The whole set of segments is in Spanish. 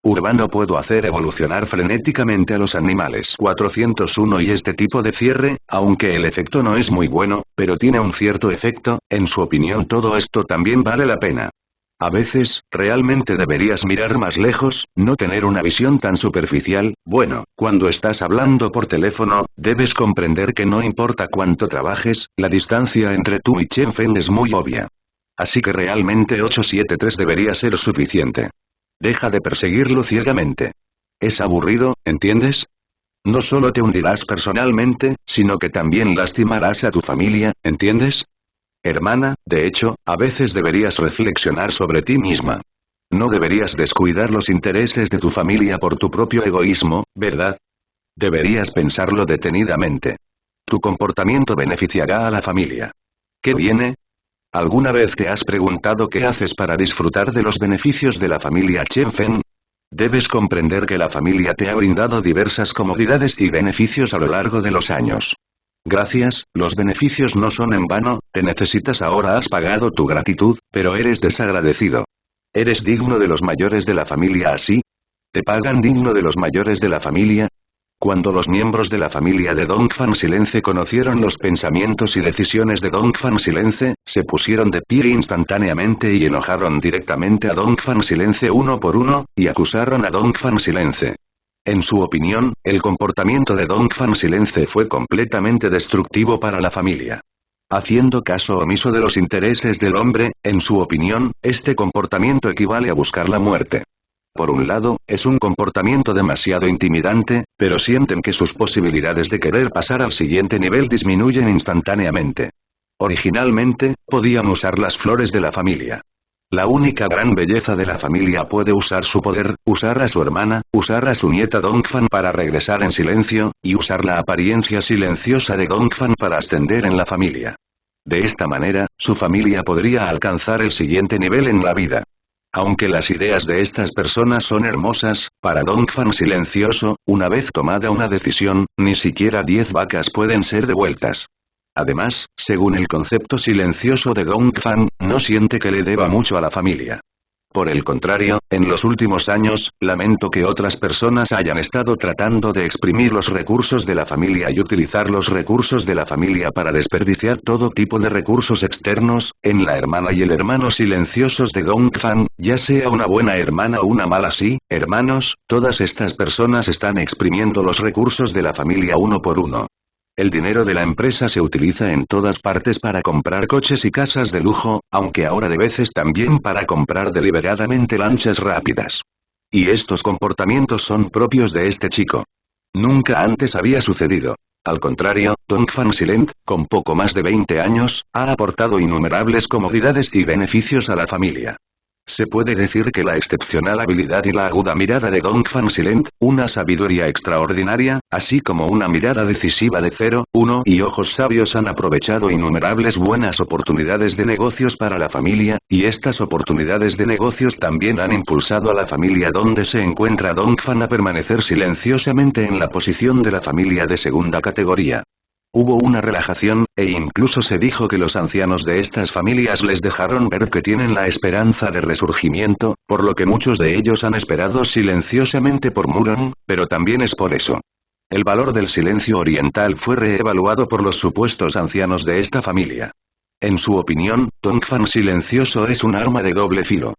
Urbano puedo hacer evolucionar frenéticamente a los animales. 401 y este tipo de cierre, aunque el efecto no es muy bueno, pero tiene un cierto efecto, en su opinión todo esto también vale la pena. A veces, realmente deberías mirar más lejos, no tener una visión tan superficial. Bueno, cuando estás hablando por teléfono, debes comprender que no importa cuánto trabajes, la distancia entre tú y Chen Feng es muy obvia. Así que realmente 873 debería ser suficiente. Deja de perseguirlo ciegamente. Es aburrido, ¿entiendes? No solo te hundirás personalmente, sino que también lastimarás a tu familia, ¿entiendes? Hermana, de hecho, a veces deberías reflexionar sobre ti misma. No deberías descuidar los intereses de tu familia por tu propio egoísmo, ¿verdad? Deberías pensarlo detenidamente. Tu comportamiento beneficiará a la familia. ¿Qué viene? ¿Alguna vez te has preguntado qué haces para disfrutar de los beneficios de la familia Chen Feng? Debes comprender que la familia te ha brindado diversas comodidades y beneficios a lo largo de los años. Gracias, los beneficios no son en vano, te necesitas ahora, has pagado tu gratitud, pero eres desagradecido. ¿Eres digno de los mayores de la familia así? ¿Te pagan digno de los mayores de la familia? Cuando los miembros de la familia de Dongfang Silence conocieron los pensamientos y decisiones de Dongfang Silence, se pusieron de pie instantáneamente y enojaron directamente a Dongfang Silence uno por uno, y acusaron a Dongfang Silence. En su opinión, el comportamiento de Dongfang Silence fue completamente destructivo para la familia. Haciendo caso omiso de los intereses del hombre, en su opinión, este comportamiento equivale a buscar la muerte. Por un lado, es un comportamiento demasiado intimidante, pero sienten que sus posibilidades de querer pasar al siguiente nivel disminuyen instantáneamente. Originalmente, podían usar las flores de la familia. La única gran belleza de la familia puede usar su poder, usar a su hermana, usar a su nieta Dongfang para regresar en silencio, y usar la apariencia silenciosa de Dongfang para ascender en la familia. De esta manera, su familia podría alcanzar el siguiente nivel en la vida. Aunque las ideas de estas personas son hermosas, para Dongfang silencioso, una vez tomada una decisión, ni siquiera 10 vacas pueden ser devueltas. Además, según el concepto silencioso de Dongfang, no siente que le deba mucho a la familia. Por el contrario, en los últimos años, lamento que otras personas hayan estado tratando de exprimir los recursos de la familia y utilizar los recursos de la familia para desperdiciar todo tipo de recursos externos, en la hermana y el hermano silenciosos de Dongfang, ya sea una buena hermana o una mala hermanos, todas estas personas están exprimiendo los recursos de la familia uno por uno. El dinero de la empresa se utiliza en todas partes para comprar coches y casas de lujo, aunque ahora de veces también para comprar deliberadamente lanchas rápidas. Y estos comportamientos son propios de este chico. Nunca antes había sucedido. Al contrario, Dongfang Silent, con poco más de 20 años, ha aportado innumerables comodidades y beneficios a la familia. Se puede decir que la excepcional habilidad y la aguda mirada de Dongfang Silent, una sabiduría extraordinaria, así como una mirada decisiva de 0, 1 y ojos sabios han aprovechado innumerables buenas oportunidades de negocios para la familia, y estas oportunidades de negocios también han impulsado a la familia donde se encuentra Dongfang a permanecer silenciosamente en la posición de la familia de segunda categoría. Hubo una relajación, e incluso se dijo que los ancianos de estas familias les dejaron ver que tienen la esperanza de resurgimiento, por lo que muchos de ellos han esperado silenciosamente por Muron, pero también es por eso. El valor del silencio oriental fue reevaluado por los supuestos ancianos de esta familia. En su opinión, Dongfang silencioso es un arma de doble filo.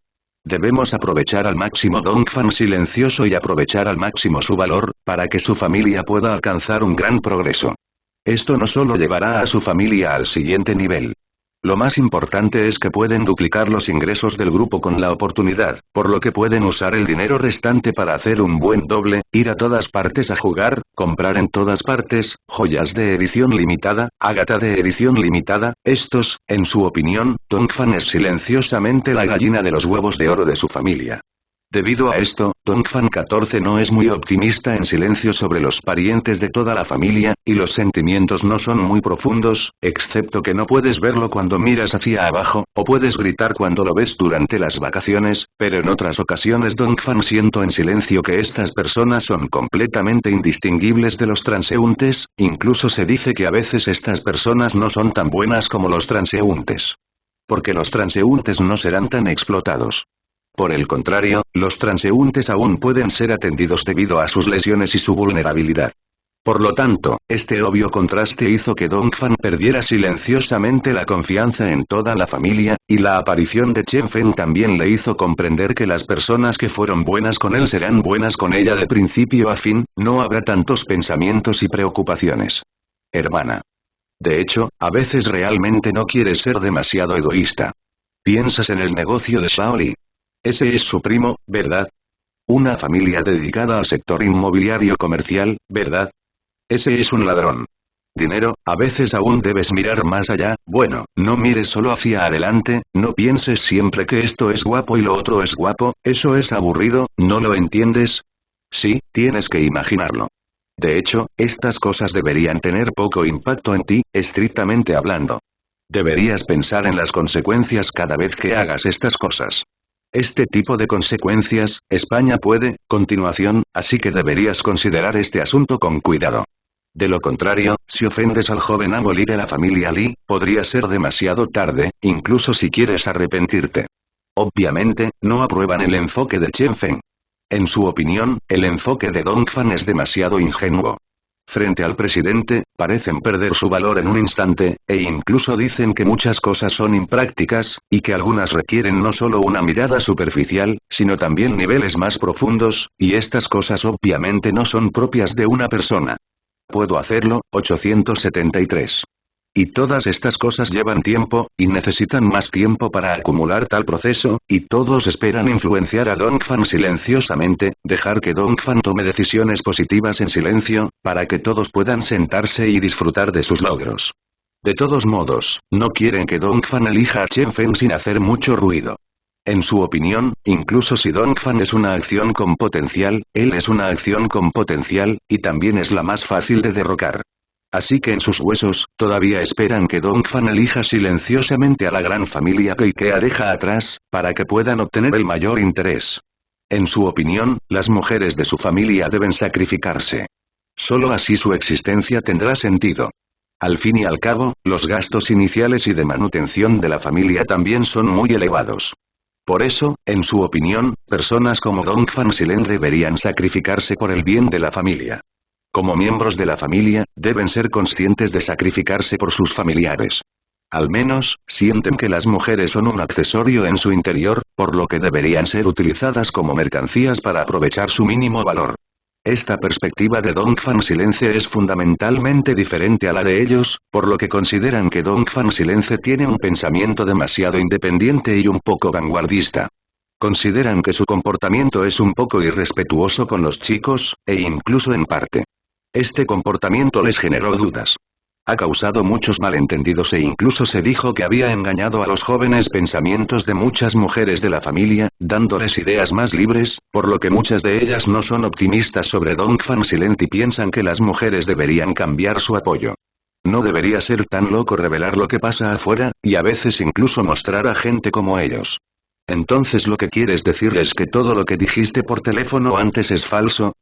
Debemos aprovechar al máximo Dongfang silencioso y aprovechar al máximo su valor, para que su familia pueda alcanzar un gran progreso. Esto no solo llevará a su familia al siguiente nivel. Lo más importante es que pueden duplicar los ingresos del grupo con la oportunidad, por lo que pueden usar el dinero restante para hacer un buen doble, ir a todas partes a jugar, comprar en todas partes, joyas de edición limitada, ágata de edición limitada. Estos, en su opinión, Dongfang es silenciosamente la gallina de los huevos de oro de su familia. Debido a esto, Dongfang 14 no es muy optimista en silencio sobre los parientes de toda la familia, y los sentimientos no son muy profundos, excepto que no puedes verlo cuando miras hacia abajo, o puedes gritar cuando lo ves durante las vacaciones, pero en otras ocasiones Dongfang siento en silencio que estas personas son completamente indistinguibles de los transeúntes, incluso se dice que a veces estas personas no son tan buenas como los transeúntes. Porque los transeúntes no serán tan explotados. Por el contrario, los transeúntes aún pueden ser atendidos debido a sus lesiones y su vulnerabilidad. Por lo tanto, este obvio contraste hizo que Dongfang perdiera silenciosamente la confianza en toda la familia, y la aparición de Chen Feng también le hizo comprender que las personas que fueron buenas con él serán buenas con ella de principio a fin, no habrá tantos pensamientos y preocupaciones. Hermana. De hecho, a veces realmente no quieres ser demasiado egoísta. Piensas en el negocio de Shaoli. Ese es su primo, ¿verdad? Una familia dedicada al sector inmobiliario comercial, ¿verdad? Ese es un ladrón. Dinero, a veces aún debes mirar más allá, bueno, no mires solo hacia adelante, no pienses siempre que esto es guapo y lo otro es guapo, eso es aburrido, ¿no lo entiendes? Sí, tienes que imaginarlo. De hecho, estas cosas deberían tener poco impacto en ti, estrictamente hablando. Deberías pensar en las consecuencias cada vez que hagas estas cosas. Este tipo de consecuencias, España puede, continuación, así que deberías considerar este asunto con cuidado. De lo contrario, si ofendes al joven amo Li de la familia Li, podría ser demasiado tarde, incluso si quieres arrepentirte. Obviamente, no aprueban el enfoque de Chen Feng. En su opinión, el enfoque de Dongfang es demasiado ingenuo. Frente al presidente, parecen perder su valor en un instante, e incluso dicen que muchas cosas son imprácticas, y que algunas requieren no solo una mirada superficial, sino también niveles más profundos, y estas cosas obviamente no son propias de una persona. Puedo hacerlo, 873. Y todas estas cosas llevan tiempo, y necesitan más tiempo para acumular tal proceso, y todos esperan influenciar a Dongfang silenciosamente, dejar que Dongfang tome decisiones positivas en silencio, para que todos puedan sentarse y disfrutar de sus logros. De todos modos, no quieren que Dongfang elija a Chen Feng sin hacer mucho ruido. En su opinión, incluso si Dongfang es una acción con potencial, él es una acción con potencial, y también es la más fácil de derrocar. Así que en sus huesos, todavía esperan que Dongfang elija silenciosamente a la gran familia que Ikea deja atrás, para que puedan obtener el mayor interés. En su opinión, las mujeres de su familia deben sacrificarse. Solo así su existencia tendrá sentido. Al fin y al cabo, los gastos iniciales y de manutención de la familia también son muy elevados. Por eso, en su opinión, personas como Dongfang Silen deberían sacrificarse por el bien de la familia. Como miembros de la familia, deben ser conscientes de sacrificarse por sus familiares. Al menos, sienten que las mujeres son un accesorio en su interior, por lo que deberían ser utilizadas como mercancías para aprovechar su mínimo valor. Esta perspectiva de Dongfang Silence es fundamentalmente diferente a la de ellos, por lo que consideran que Dongfang Silence tiene un pensamiento demasiado independiente y un poco vanguardista. Consideran que su comportamiento es un poco irrespetuoso con los chicos, e incluso en parte. Este comportamiento les generó dudas. Ha causado muchos malentendidos e incluso se dijo que había engañado a los jóvenes pensamientos de muchas mujeres de la familia, dándoles ideas más libres, por lo que muchas de ellas no son optimistas sobre Dongfang Silent y piensan que las mujeres deberían cambiar su apoyo. No debería ser tan loco revelar lo que pasa afuera, y a veces incluso mostrar a gente como ellos. Entonces lo que quieres decir es que todo lo que dijiste por teléfono antes es falso,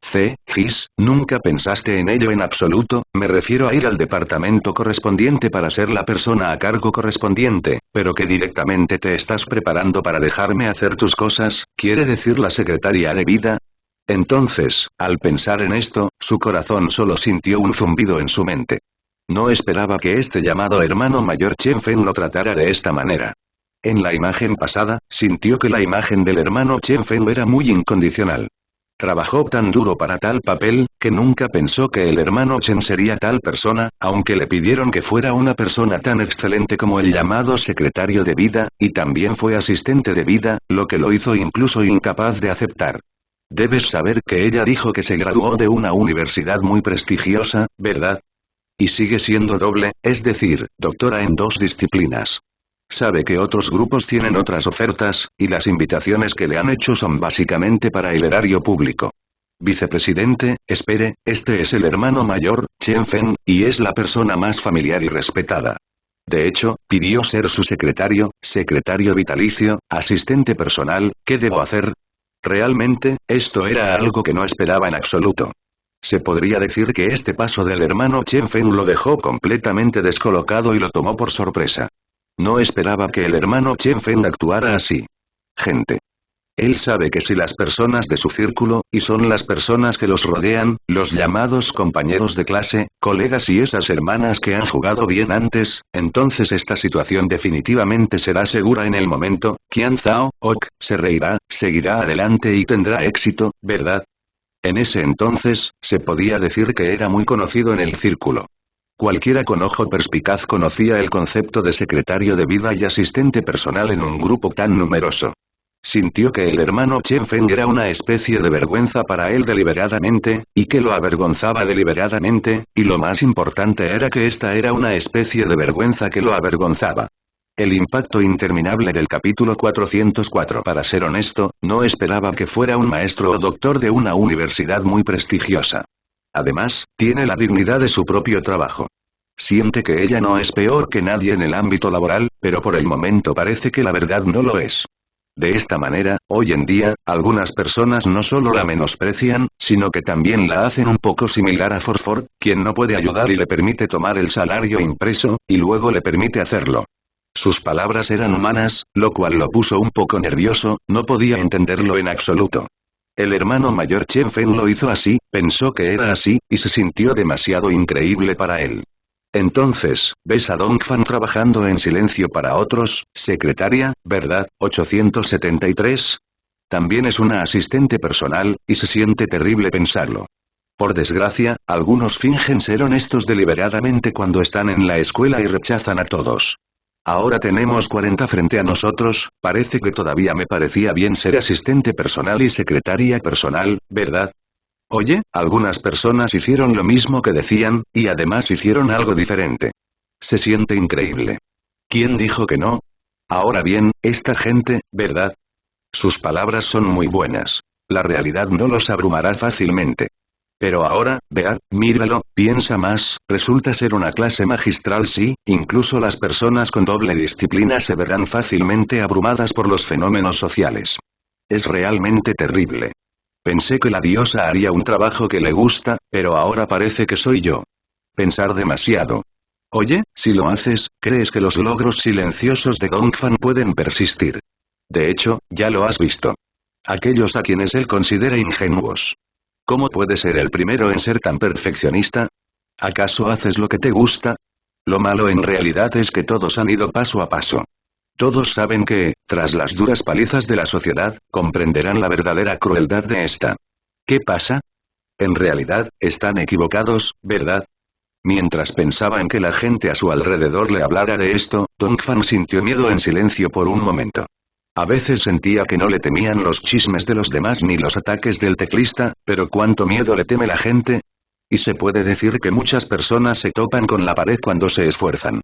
Gis, nunca pensaste en ello en absoluto, me refiero a ir al departamento correspondiente para ser la persona a cargo correspondiente, pero que directamente te estás preparando para dejarme hacer tus cosas, ¿quiere decir la secretaria de vida? Entonces, al pensar en esto, su corazón solo sintió un zumbido en su mente. No esperaba que este llamado hermano mayor Chen Feng lo tratara de esta manera. En la imagen pasada, sintió que la imagen del hermano Chen Feng era muy incondicional. Trabajó tan duro para tal papel, que nunca pensó que el hermano Chen sería tal persona, aunque le pidieron que fuera una persona tan excelente como el llamado secretario de vida, y también fue asistente de vida, lo que lo hizo incluso incapaz de aceptar. Debes saber que ella dijo que se graduó de una universidad muy prestigiosa, ¿verdad? Y sigue siendo doble, es decir, doctora en 2 disciplinas. Sabe que otros grupos tienen otras ofertas, y las invitaciones que le han hecho son básicamente para el erario público. Vicepresidente, espere, este es el hermano mayor, Chen Feng, y es la persona más familiar y respetada. De hecho, pidió ser su secretario vitalicio, asistente personal, ¿qué debo hacer? Realmente, esto era algo que no esperaba en absoluto. Se podría decir que este paso del hermano Chen Feng lo dejó completamente descolocado y lo tomó por sorpresa. No esperaba que el hermano Chen Feng actuara así. Gente. Él sabe que si las personas de su círculo, y son las personas que los rodean, los llamados compañeros de clase, colegas y esas hermanas que han jugado bien antes, entonces esta situación definitivamente será segura en el momento. Qian Zhao, Ok, se reirá, seguirá adelante y tendrá éxito, ¿verdad? En ese entonces, se podía decir que era muy conocido en el círculo. Cualquiera con ojo perspicaz conocía el concepto de secretario de vida y asistente personal en un grupo tan numeroso. Sintió que el hermano Chen Feng era una especie de vergüenza para él deliberadamente, y que lo avergonzaba deliberadamente, y lo más importante era que esta era una especie de vergüenza que lo avergonzaba. El impacto interminable del capítulo 404. Para ser honesto, no esperaba que fuera un maestro o doctor de una universidad muy prestigiosa. Además, tiene la dignidad de su propio trabajo. Siente que ella no es peor que nadie en el ámbito laboral, pero por el momento parece que la verdad no lo es. De esta manera, hoy en día, algunas personas no solo la menosprecian, sino que también la hacen un poco similar a Forford, quien no puede ayudar y le permite tomar el salario impreso, y luego le permite hacerlo. Sus palabras eran humanas, lo cual lo puso un poco nervioso, no podía entenderlo en absoluto. El hermano mayor Chen Feng lo hizo así, pensó que era así, y se sintió demasiado increíble para él. Entonces, ves a Dongfan trabajando en silencio para otros, secretaria, ¿verdad? 873. También es una asistente personal, y se siente terrible pensarlo. Por desgracia, algunos fingen ser honestos deliberadamente cuando están en la escuela y rechazan a todos. Ahora tenemos 40 frente a nosotros, parece que todavía me parecía bien ser asistente personal y secretaria personal, ¿verdad? Oye, algunas personas hicieron lo mismo que decían, y además hicieron algo diferente. Se siente increíble. ¿Quién dijo que no? Ahora bien, esta gente, ¿verdad? Sus palabras son muy buenas. La realidad no los abrumará fácilmente. Pero ahora, vea, míralo, piensa más, resulta ser una clase magistral sí, incluso las personas con doble disciplina se verán fácilmente abrumadas por los fenómenos sociales. Es realmente terrible. Pensé que la diosa haría un trabajo que le gusta, pero ahora parece que soy yo. Pensar demasiado. Oye, si lo haces, ¿crees que los logros silenciosos de Dongfan pueden persistir? De hecho, ya lo has visto. Aquellos a quienes él considera ingenuos. ¿Cómo puede ser el primero en ser tan perfeccionista? ¿Acaso haces lo que te gusta? Lo malo en realidad es que todos han ido paso a paso. Todos saben que, tras las duras palizas de la sociedad, comprenderán la verdadera crueldad de esta. ¿Qué pasa? En realidad, están equivocados, ¿verdad? Mientras pensaba en que la gente a su alrededor le hablara de esto, Dongfan sintió miedo en silencio por un momento. A veces sentía que no le temían los chismes de los demás ni los ataques del teclista, pero ¿cuánto miedo le teme la gente? Y se puede decir que muchas personas se topan con la pared cuando se esfuerzan.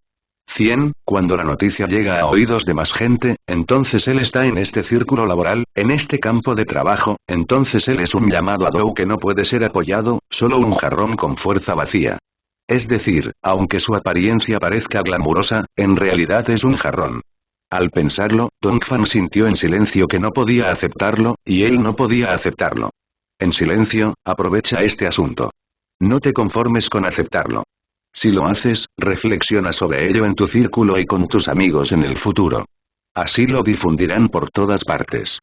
100, cuando la noticia llega a oídos de más gente, entonces él está en este círculo laboral, en este campo de trabajo, entonces él es un llamado a Dou que no puede ser apoyado, solo un jarrón con fuerza vacía. Es decir, aunque su apariencia parezca glamurosa, en realidad es un jarrón. Al pensarlo, Dongfan sintió en silencio que no podía aceptarlo, y él no podía aceptarlo. En silencio, aprovecha este asunto. No te conformes con aceptarlo. Si lo haces, reflexiona sobre ello en tu círculo y con tus amigos en el futuro. Así lo difundirán por todas partes.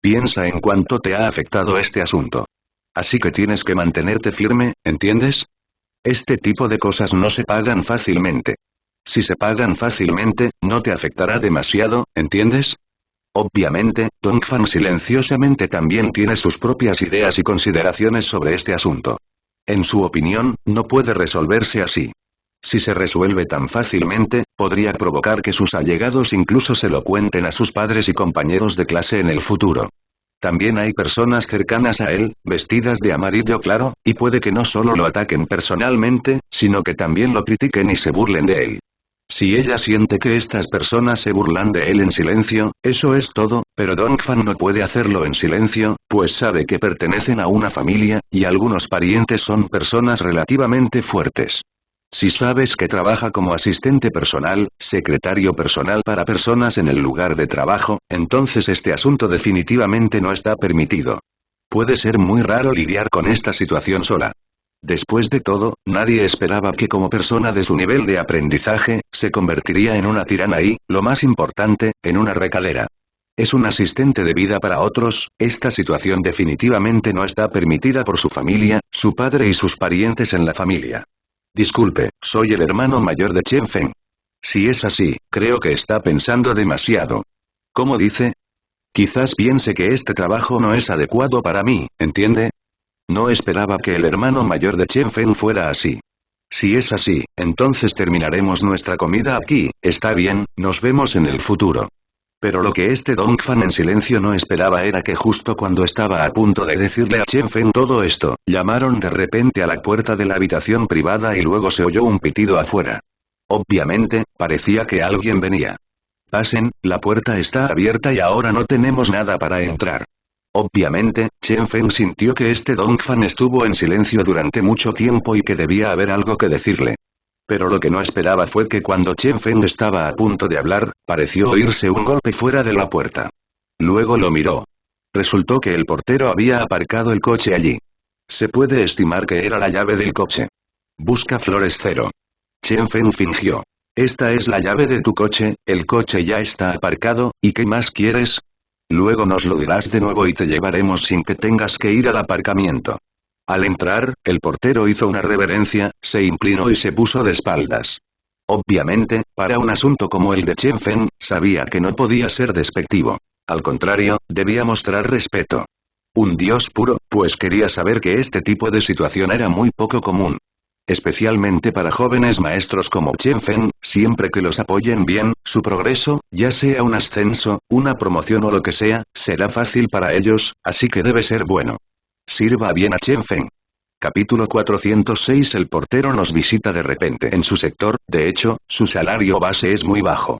Piensa en cuánto te ha afectado este asunto. Así que tienes que mantenerte firme, ¿entiendes? Este tipo de cosas no se pagan fácilmente. Si se pagan fácilmente, no te afectará demasiado, ¿entiendes? Obviamente, Dongfan silenciosamente también tiene sus propias ideas y consideraciones sobre este asunto. En su opinión, no puede resolverse así. Si se resuelve tan fácilmente, podría provocar que sus allegados incluso se lo cuenten a sus padres y compañeros de clase en el futuro. También hay personas cercanas a él, vestidas de amarillo claro, y puede que no solo lo ataquen personalmente, sino que también lo critiquen y se burlen de él. Si ella siente que estas personas se burlan de él en silencio, eso es todo, pero Dongfan no puede hacerlo en silencio, pues sabe que pertenecen a una familia, y algunos parientes son personas relativamente fuertes. Si sabes que trabaja como asistente personal, secretario personal para personas en el lugar de trabajo, entonces este asunto definitivamente no está permitido. Puede ser muy raro lidiar con esta situación sola. Después de todo, nadie esperaba que como persona de su nivel de aprendizaje, se convertiría en una tirana y, lo más importante, en una recadera. Es un asistente de vida para otros, esta situación definitivamente no está permitida por su familia, su padre y sus parientes en la familia. Disculpe, soy el hermano mayor de Chen Feng. Si es así, creo que está pensando demasiado. ¿Cómo dice? Quizás piense que este trabajo no es adecuado para mí, ¿entiende? No esperaba que el hermano mayor de Chen Feng fuera así. Si es así, entonces terminaremos nuestra comida aquí, está bien, nos vemos en el futuro. Pero lo que este Dongfan en silencio no esperaba era que justo cuando estaba a punto de decirle a Chen Feng todo esto, llamaron de repente a la puerta de la habitación privada y luego se oyó un pitido afuera. Obviamente, parecía que alguien venía. Pasen, la puerta está abierta y ahora no tenemos nada para entrar. Obviamente, Chen Feng sintió que este Dongfan estuvo en silencio durante mucho tiempo y que debía haber algo que decirle. Pero lo que no esperaba fue que cuando Chen Feng estaba a punto de hablar, pareció oírse un golpe fuera de la puerta. Luego lo miró. Resultó que el portero había aparcado el coche allí. Se puede estimar que era la llave del coche. Busca flores 0. Chen Feng fingió. Esta es la llave de tu coche, el coche ya está aparcado, ¿y qué más quieres? Luego nos lo dirás de nuevo y te llevaremos sin que tengas que ir al aparcamiento. Al entrar, el portero hizo una reverencia, se inclinó y se puso de espaldas. Obviamente, para un asunto como el de Chen Feng, sabía que no podía ser despectivo. Al contrario, debía mostrar respeto. Un dios puro, pues quería saber que este tipo de situación era muy poco común. Especialmente para jóvenes maestros como Chen Feng, siempre que los apoyen bien, su progreso, ya sea un ascenso, una promoción o lo que sea, será fácil para ellos, así que debe ser bueno. Sirva bien a Chen Feng. Capítulo 406. El portero nos visita de repente en su sector, de hecho, su salario base es muy bajo.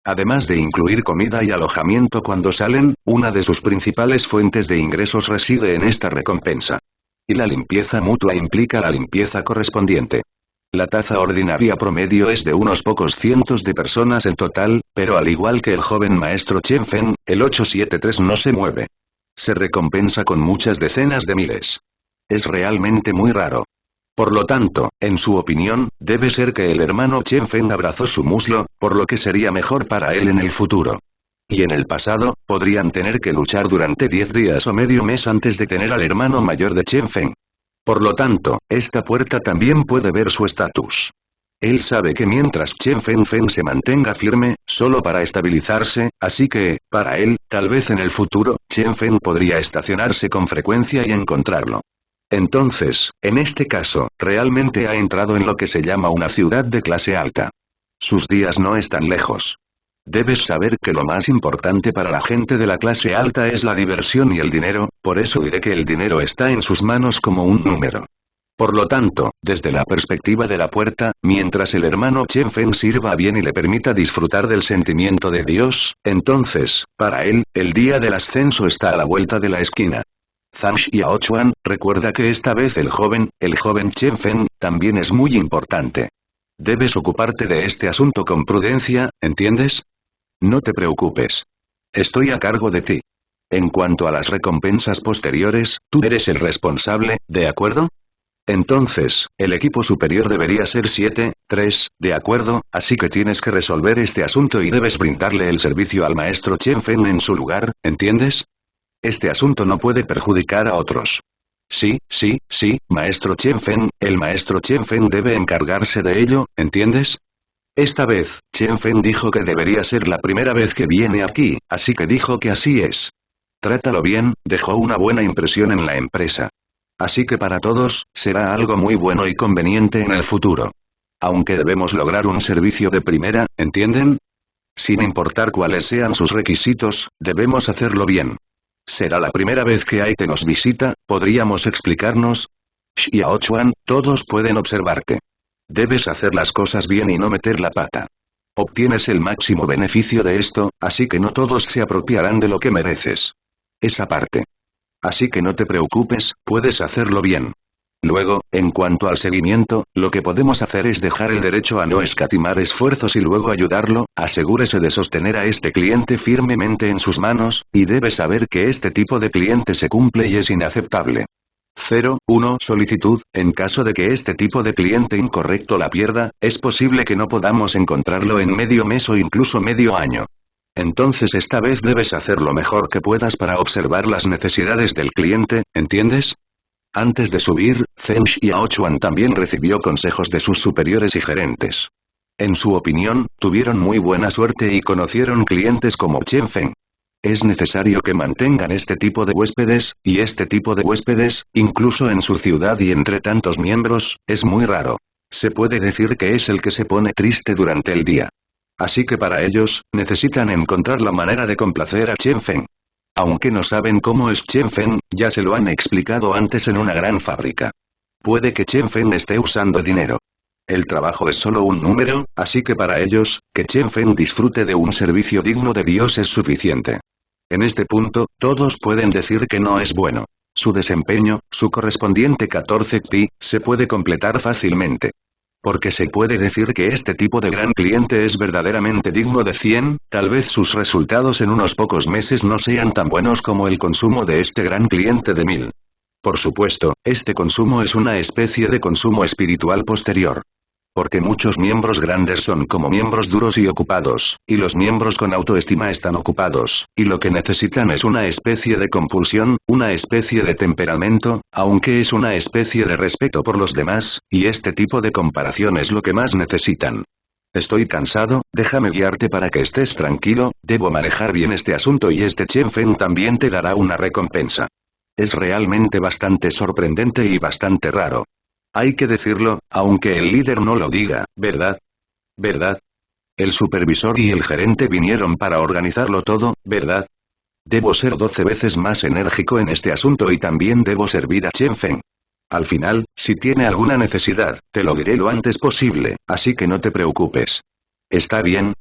Además de incluir comida y alojamiento cuando salen, una de sus principales fuentes de ingresos reside en esta recompensa. Y la limpieza mutua implica la limpieza correspondiente. La tasa ordinaria promedio es de unos pocos cientos de personas en total, pero al igual que el joven maestro Chen Feng, el 873 no se mueve. Se recompensa con muchas decenas de miles. Es realmente muy raro. Por lo tanto, en su opinión, debe ser que el hermano Chen Feng abrazó su muslo, por lo que sería mejor para él en el futuro. Y en el pasado, podrían tener que luchar durante 10 días o medio mes antes de tener al hermano mayor de Chen Feng. Por lo tanto, esta puerta también puede ver su estatus. Él sabe que mientras Chen Feng se mantenga firme, solo para estabilizarse, así que, para él, tal vez en el futuro, Chen Feng podría estacionarse con frecuencia y encontrarlo. Entonces, en este caso, realmente ha entrado en lo que se llama una ciudad de clase alta. Sus días no están lejos. Debes saber que lo más importante para la gente de la clase alta es la diversión y el dinero, por eso diré que el dinero está en sus manos como un número. Por lo tanto, desde la perspectiva de la puerta, mientras el hermano Chen Feng sirva bien y le permita disfrutar del sentimiento de Dios, entonces, para él, el día del ascenso está a la vuelta de la esquina. Zhang Xiaochuan, recuerda que esta vez el joven Chen Feng, también es muy importante. Debes ocuparte de este asunto con prudencia, ¿entiendes? No te preocupes. Estoy a cargo de ti. En cuanto a las recompensas posteriores, tú eres el responsable, ¿de acuerdo? Entonces, el equipo superior debería ser 7-3, ¿de acuerdo? Así que tienes que resolver este asunto y debes brindarle el servicio al maestro Chen Feng en su lugar, ¿entiendes? Este asunto no puede perjudicar a otros. Sí, maestro Chen Feng, el maestro Chen Feng debe encargarse de ello, ¿entiendes? Esta vez, Chen Feng dijo que debería ser la primera vez que viene aquí, así que dijo que así es. Trátalo bien, dejó una buena impresión en la empresa. Así que para todos, será algo muy bueno y conveniente en el futuro. Aunque debemos lograr un servicio de primera, ¿entienden? Sin importar cuáles sean sus requisitos, debemos hacerlo bien. Será la primera vez que Aite nos visita, ¿podríamos explicarnos? Xiaochuan, todos pueden observarte. Debes hacer las cosas bien y no meter la pata. Obtienes el máximo beneficio de esto, así que no todos se apropiarán de lo que mereces. Esa parte. Así que no te preocupes, puedes hacerlo bien. Luego, en cuanto al seguimiento, lo que podemos hacer es dejar el derecho a no escatimar esfuerzos y luego ayudarlo, asegúrese de sostener a este cliente firmemente en sus manos, y debe saber que este tipo de cliente se cumple y es inaceptable. 0-1 Solicitud, en caso de que este tipo de cliente incorrecto la pierda, es posible que no podamos encontrarlo en medio mes o incluso medio año. Entonces esta vez debes hacer lo mejor que puedas para observar las necesidades del cliente, ¿entiendes? Antes de subir, Zheng Xiaochuan también recibió consejos de sus superiores y gerentes. En su opinión, tuvieron muy buena suerte y conocieron clientes como Chen Feng. Es necesario que mantengan este tipo de huéspedes, y este tipo de huéspedes, incluso en su ciudad y entre tantos miembros, es muy raro. Se puede decir que es el que se pone triste durante el día. Así que para ellos, necesitan encontrar la manera de complacer a Chen Feng. Aunque no saben cómo es Chen Feng, ya se lo han explicado antes en una gran fábrica. Puede que Chen Feng esté usando dinero. El trabajo es solo un número, así que para ellos, que Chen Feng disfrute de un servicio digno de Dios es suficiente. En este punto, todos pueden decir que no es bueno. Su desempeño, su correspondiente 14 pi, se puede completar fácilmente. Porque se puede decir que este tipo de gran cliente es verdaderamente digno de 100, tal vez sus resultados en unos pocos meses no sean tan buenos como el consumo de este gran cliente de 1000. Por supuesto, este consumo es una especie de consumo espiritual posterior. Porque muchos miembros grandes son como miembros duros y ocupados, y los miembros con autoestima están ocupados, y lo que necesitan es una especie de compulsión, una especie de temperamento, aunque es una especie de respeto por los demás, y este tipo de comparación es lo que más necesitan. Estoy cansado, déjame guiarte para que estés tranquilo, debo manejar bien este asunto y este Chen Feng también te dará una recompensa. Es realmente bastante sorprendente y bastante raro. Hay que decirlo, aunque el líder no lo diga, ¿verdad? ¿Verdad? El supervisor y el gerente vinieron para organizarlo todo, ¿verdad? Debo ser 12 veces más enérgico en este asunto y también debo servir a Chen Feng. Al final, si tiene alguna necesidad, te lo diré lo antes posible, así que no te preocupes. Está bien,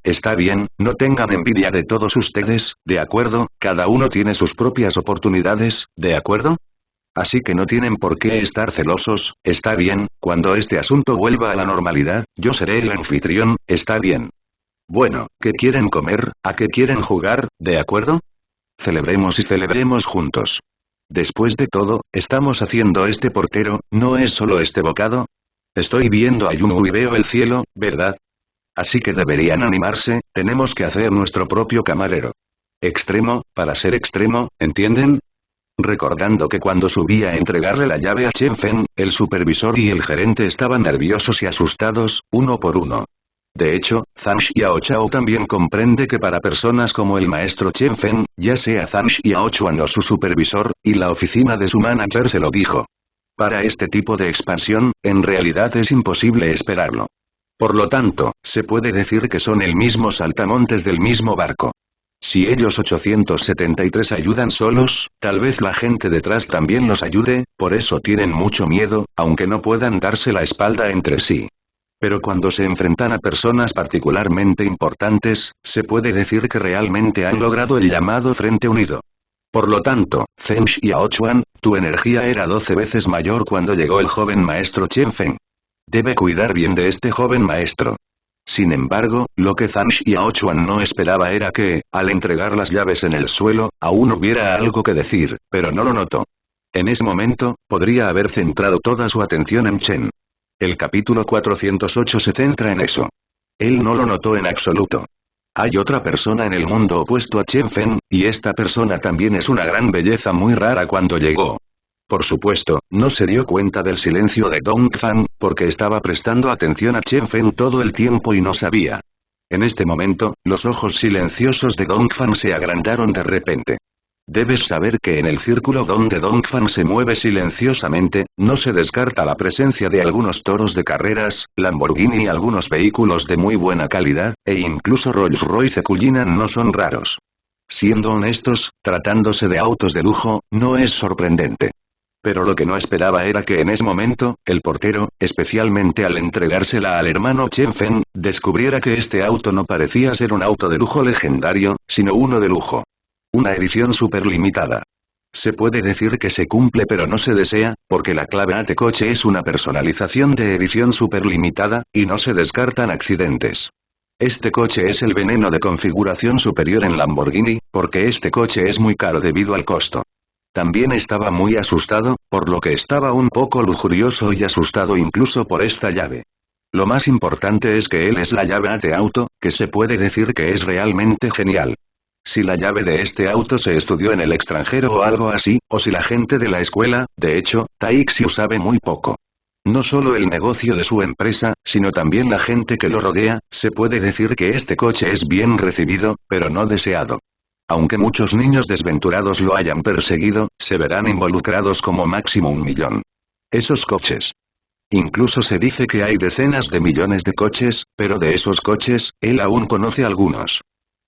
no tengan envidia de todos ustedes, ¿de acuerdo? Cada uno tiene sus propias oportunidades, ¿de acuerdo? Así que no tienen por qué estar celosos, está bien, cuando este asunto vuelva a la normalidad, yo seré el anfitrión, está bien. Bueno, ¿qué quieren comer? ¿A qué quieren jugar? ¿De acuerdo? Celebremos y celebremos juntos. Después de todo, estamos haciendo este portero, ¿no es solo este bocado? Estoy viendo a Yumu y veo el cielo, ¿verdad? Así que deberían animarse, tenemos que hacer nuestro propio camarero. Extremo, para ser extremo, ¿entienden? Recordando que cuando subí a entregarle la llave a Chen Feng, el supervisor y el gerente estaban nerviosos y asustados, uno por uno. De hecho, Zhang Xiaochao también comprende que para personas como el maestro Chen Feng, ya sea Zhang Xiaochuan o su supervisor, y la oficina de su manager se lo dijo. Para este tipo de expansión, en realidad es imposible esperarlo. Por lo tanto, se puede decir que son el mismo saltamontes del mismo barco. Si ellos 873 ayudan solos, tal vez la gente detrás también los ayude, por eso tienen mucho miedo, aunque no puedan darse la espalda entre sí. Pero cuando se enfrentan a personas particularmente importantes, se puede decir que realmente han logrado el llamado Frente Unido. Por lo tanto, Zheng Xiaochuan, tu energía era 12 veces mayor cuando llegó el joven maestro Chen Feng. Debe cuidar bien de este joven maestro. Sin embargo, lo que Zhang Xiaochuan no esperaba era que, al entregar las llaves en el suelo, aún hubiera algo que decir, pero no lo notó. En ese momento, podría haber centrado toda su atención en Chen. El capítulo 408 se centra en eso. Él no lo notó en absoluto. Hay otra persona en el mundo opuesto a Chen Feng, y esta persona también es una gran belleza muy rara cuando llegó. Por supuesto, no se dio cuenta del silencio de Dongfang, porque estaba prestando atención a Chen Feng todo el tiempo y no sabía. En este momento, los ojos silenciosos de Dongfang se agrandaron de repente. Debes saber que en el círculo donde Dongfang se mueve silenciosamente, no se descarta la presencia de algunos toros de carreras, Lamborghini y algunos vehículos de muy buena calidad, e incluso Rolls-Royce Cullinan no son raros. Siendo honestos, tratándose de autos de lujo, no es sorprendente. Pero lo que no esperaba era que en ese momento, el portero, especialmente al entregársela al hermano Chen Feng, descubriera que este auto no parecía ser un auto de lujo legendario, sino uno de lujo. Una edición superlimitada. Se puede decir que se cumple pero no se desea, porque la clave de coche es una personalización de edición superlimitada, y no se descartan accidentes. Este coche es el veneno de configuración superior en Lamborghini, porque este coche es muy caro debido al costo. También estaba muy asustado, por lo que estaba un poco lujurioso y asustado incluso por esta llave. Lo más importante es que él es la llave de auto, que se puede decir que es realmente genial. Si la llave de este auto se estudió en el extranjero o algo así, o si la gente de la escuela, de hecho, Taixiu sabe muy poco. No solo el negocio de su empresa, sino también la gente que lo rodea, se puede decir que este coche es bien recibido, pero no deseado. Aunque muchos niños desventurados lo hayan perseguido, se verán involucrados como máximo 1 millón. Esos coches. Incluso se dice que hay decenas de millones de coches, pero de esos coches, él aún conoce algunos.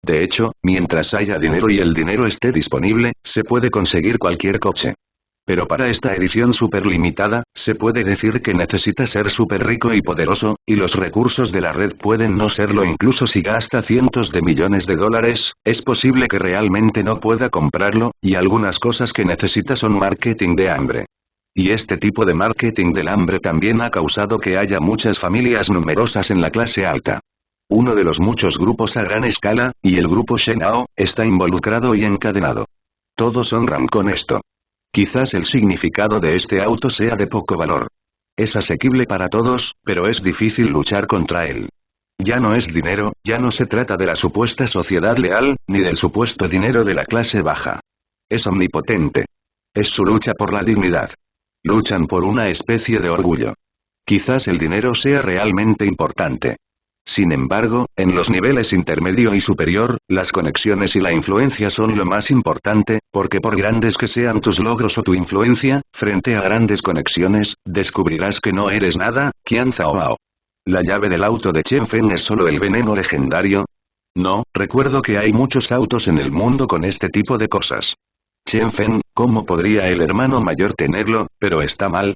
De hecho, mientras haya dinero y el dinero esté disponible, se puede conseguir cualquier coche. Pero para esta edición super limitada, se puede decir que necesita ser súper rico y poderoso, y los recursos de la red pueden no serlo incluso si gasta cientos de millones de dólares, es posible que realmente no pueda comprarlo, y algunas cosas que necesita son marketing de hambre. Y este tipo de marketing del hambre también ha causado que haya muchas familias numerosas en la clase alta. Uno de los muchos grupos a gran escala, y el grupo Shenao, está involucrado y encadenado. Todos honran con esto. Quizás el significado de este auto sea de poco valor. Es asequible para todos, pero es difícil luchar contra él. Ya no es dinero, ya no se trata de la supuesta sociedad leal, ni del supuesto dinero de la clase baja. Es omnipotente. Es su lucha por la dignidad. Luchan por una especie de orgullo. Quizás el dinero sea realmente importante. Sin embargo, en los niveles intermedio y superior, las conexiones y la influencia son lo más importante, porque por grandes que sean tus logros o tu influencia, frente a grandes conexiones, descubrirás que no eres nada, Qian Zhaoao. ¿La llave del auto de Chen Feng es solo el veneno legendario? No, recuerdo que hay muchos autos en el mundo con este tipo de cosas. Chen Feng, ¿cómo podría el hermano mayor tenerlo, pero está mal?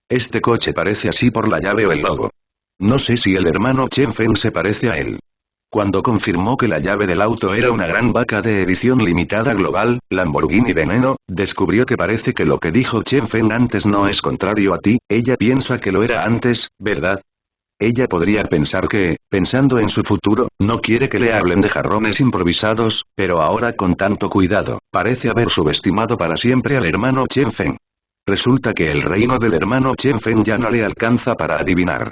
Este coche parece así por la llave o el logo. No sé si el hermano Chen Feng se parece a él. Cuando confirmó que la llave del auto era una gran vaca de edición limitada global, Lamborghini Veneno, descubrió que parece que lo que dijo Chen Feng antes no es contrario a ti, ella piensa que lo era antes, ¿verdad? Ella podría pensar que, pensando en su futuro, no quiere que le hablen de jarrones improvisados, pero ahora con tanto cuidado, parece haber subestimado para siempre al hermano Chen Feng. Resulta que el reino del hermano Chen Feng ya no le alcanza para adivinar.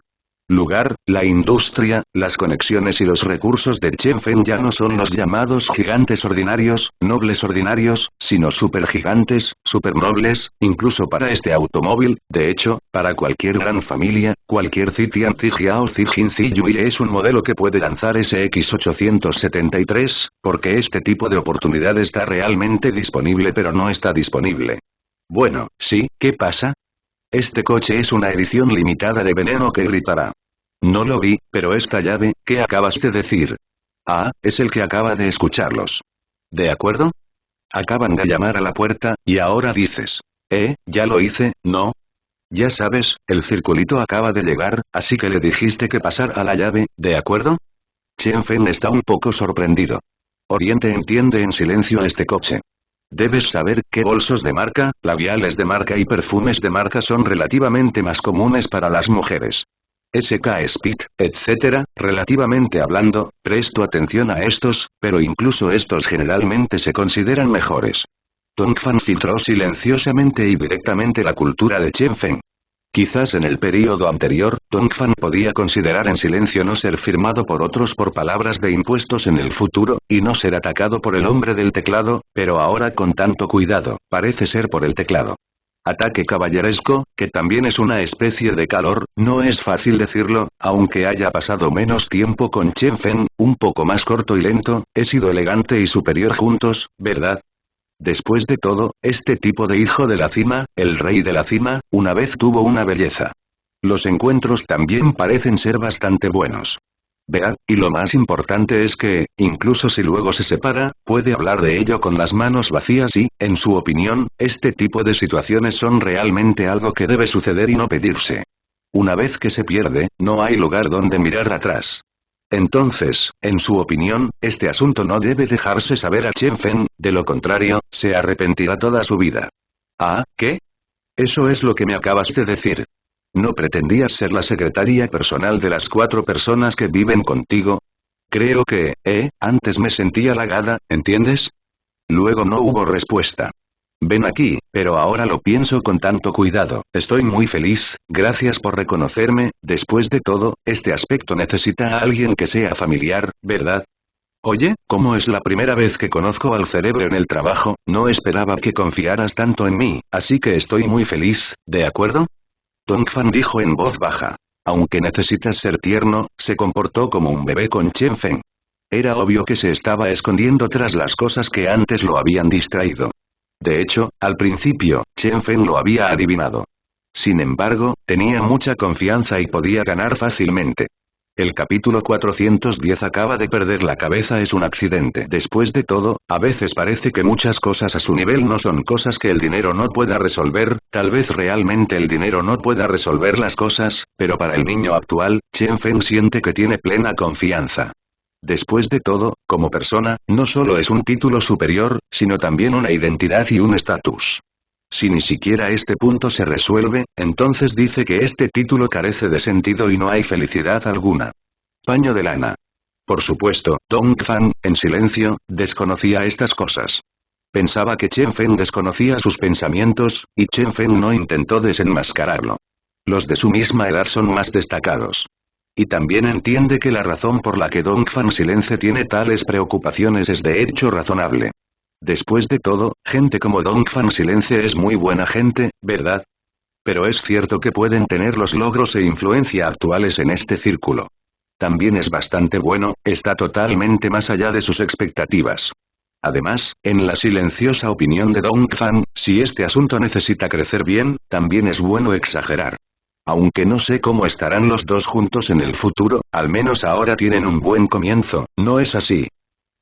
Lugar, la industria, las conexiones y los recursos de Chen Feng ya no son los llamados gigantes ordinarios, nobles ordinarios, sino supergigantes, supernobles, incluso para este automóvil, de hecho, para cualquier gran familia, cualquier Zitian Zijiao Zijin Ziyui es un modelo que puede lanzar SX873, porque este tipo de oportunidad está realmente disponible pero no está disponible. Bueno, sí, ¿qué pasa? Este coche es una edición limitada de veneno que gritará. No lo vi, pero esta llave, ¿qué acabas de decir? Ah, es el que acaba de escucharlos. ¿De acuerdo? Acaban de llamar a la puerta, y ahora dices. Ya lo hice, ¿no? Ya sabes, el circulito acaba de llegar, así que le dijiste que pasara la llave, ¿de acuerdo? Chen Feng está un poco sorprendido. Oriente entiende en silencio este coche. Debes saber que bolsos de marca, labiales de marca y perfumes de marca son relativamente más comunes para las mujeres. SK Speed, etc., relativamente hablando, presto atención a estos, pero incluso estos generalmente se consideran mejores. Dongfan filtró silenciosamente y directamente la cultura de Chen Feng. Quizás en el período anterior, Dongfan podía considerar en silencio no ser firmado por otros por palabras de impuestos en el futuro, y no ser atacado por el hombre del teclado, pero ahora con tanto cuidado, parece ser por el teclado. Ataque caballeresco, que también es una especie de calor, no es fácil decirlo, aunque haya pasado menos tiempo con Chen Feng, un poco más corto y lento, he sido elegante y superior juntos, ¿verdad? Después de todo, este tipo de hijo de la cima, el rey de la cima, una vez tuvo una belleza. Los encuentros también parecen ser bastante buenos. Vean, y lo más importante es que, incluso si luego se separa, puede hablar de ello con las manos vacías y, en su opinión, este tipo de situaciones son realmente algo que debe suceder y no pedirse. Una vez que se pierde, no hay lugar donde mirar atrás. Entonces, en su opinión, este asunto no debe dejarse saber a Chen Feng, de lo contrario, se arrepentirá toda su vida. ¿Ah, qué? Eso es lo que me acabas de decir. ¿No pretendías ser la secretaria personal de las 4 personas que viven contigo? Creo que, antes me sentí halagada, ¿entiendes? Luego no hubo respuesta. Ven aquí, Pero ahora lo pienso con tanto cuidado. Estoy muy feliz, gracias por reconocerme, después de todo, este aspecto necesita a alguien que sea familiar, ¿verdad? Oye, como es la primera vez que conozco al cerebro en el trabajo, no esperaba que confiaras tanto en mí, así que estoy muy feliz, ¿de acuerdo? Dongfan dijo en voz baja. Aunque necesitas ser tierno, se comportó como un bebé con Chen Feng. Era obvio que se estaba escondiendo tras las cosas que antes lo habían distraído. De hecho, al principio, Chen Feng lo había adivinado. Sin embargo, tenía mucha confianza y podía ganar fácilmente. El capítulo 410 acaba de perder la cabeza es un accidente. Después de todo, a veces parece que muchas cosas a su nivel no son cosas que el dinero no pueda resolver, tal vez realmente el dinero no pueda resolver las cosas, pero para el niño actual, Chen Feng siente que tiene plena confianza. Después de todo, como persona, no solo es un título superior, sino también una identidad y un estatus. Si ni siquiera este punto se resuelve, entonces dice que este título carece de sentido y no hay felicidad alguna. Paño de lana. Por supuesto, Dongfan, en silencio, desconocía estas cosas. Pensaba que Chen Feng desconocía sus pensamientos, y Chen Feng no intentó desenmascararlo. Los de su misma edad son más destacados. Y también entiende que la razón por la que Dongfan Silence tiene tales preocupaciones es de hecho razonable. Después de todo, gente como Dongfan Silence es muy buena gente, ¿verdad? Pero es cierto que pueden tener los logros e influencia actuales en este círculo. También es bastante bueno, está totalmente más allá de sus expectativas. Además, en la silenciosa opinión de Dongfan, si este asunto necesita crecer bien, también es bueno exagerar. Aunque no sé cómo estarán los dos juntos en el futuro, al menos ahora tienen un buen comienzo, ¿no es así?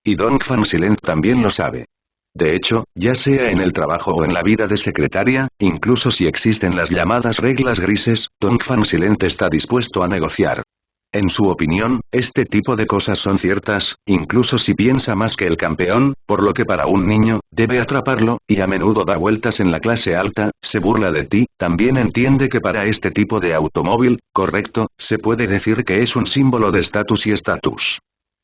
Y Dongfan Silence también lo sabe. De hecho, ya sea en el trabajo o en la vida de secretaria, incluso si existen las llamadas reglas grises, Dongfan Silence está dispuesto a negociar. En su opinión, este tipo de cosas son ciertas, incluso si piensa más que el campeón, por lo que para un niño, debe atraparlo, y a menudo da vueltas en la clase alta, se burla de ti, también entiende que para este tipo de automóvil, correcto, se puede decir que es un símbolo de estatus y estatus.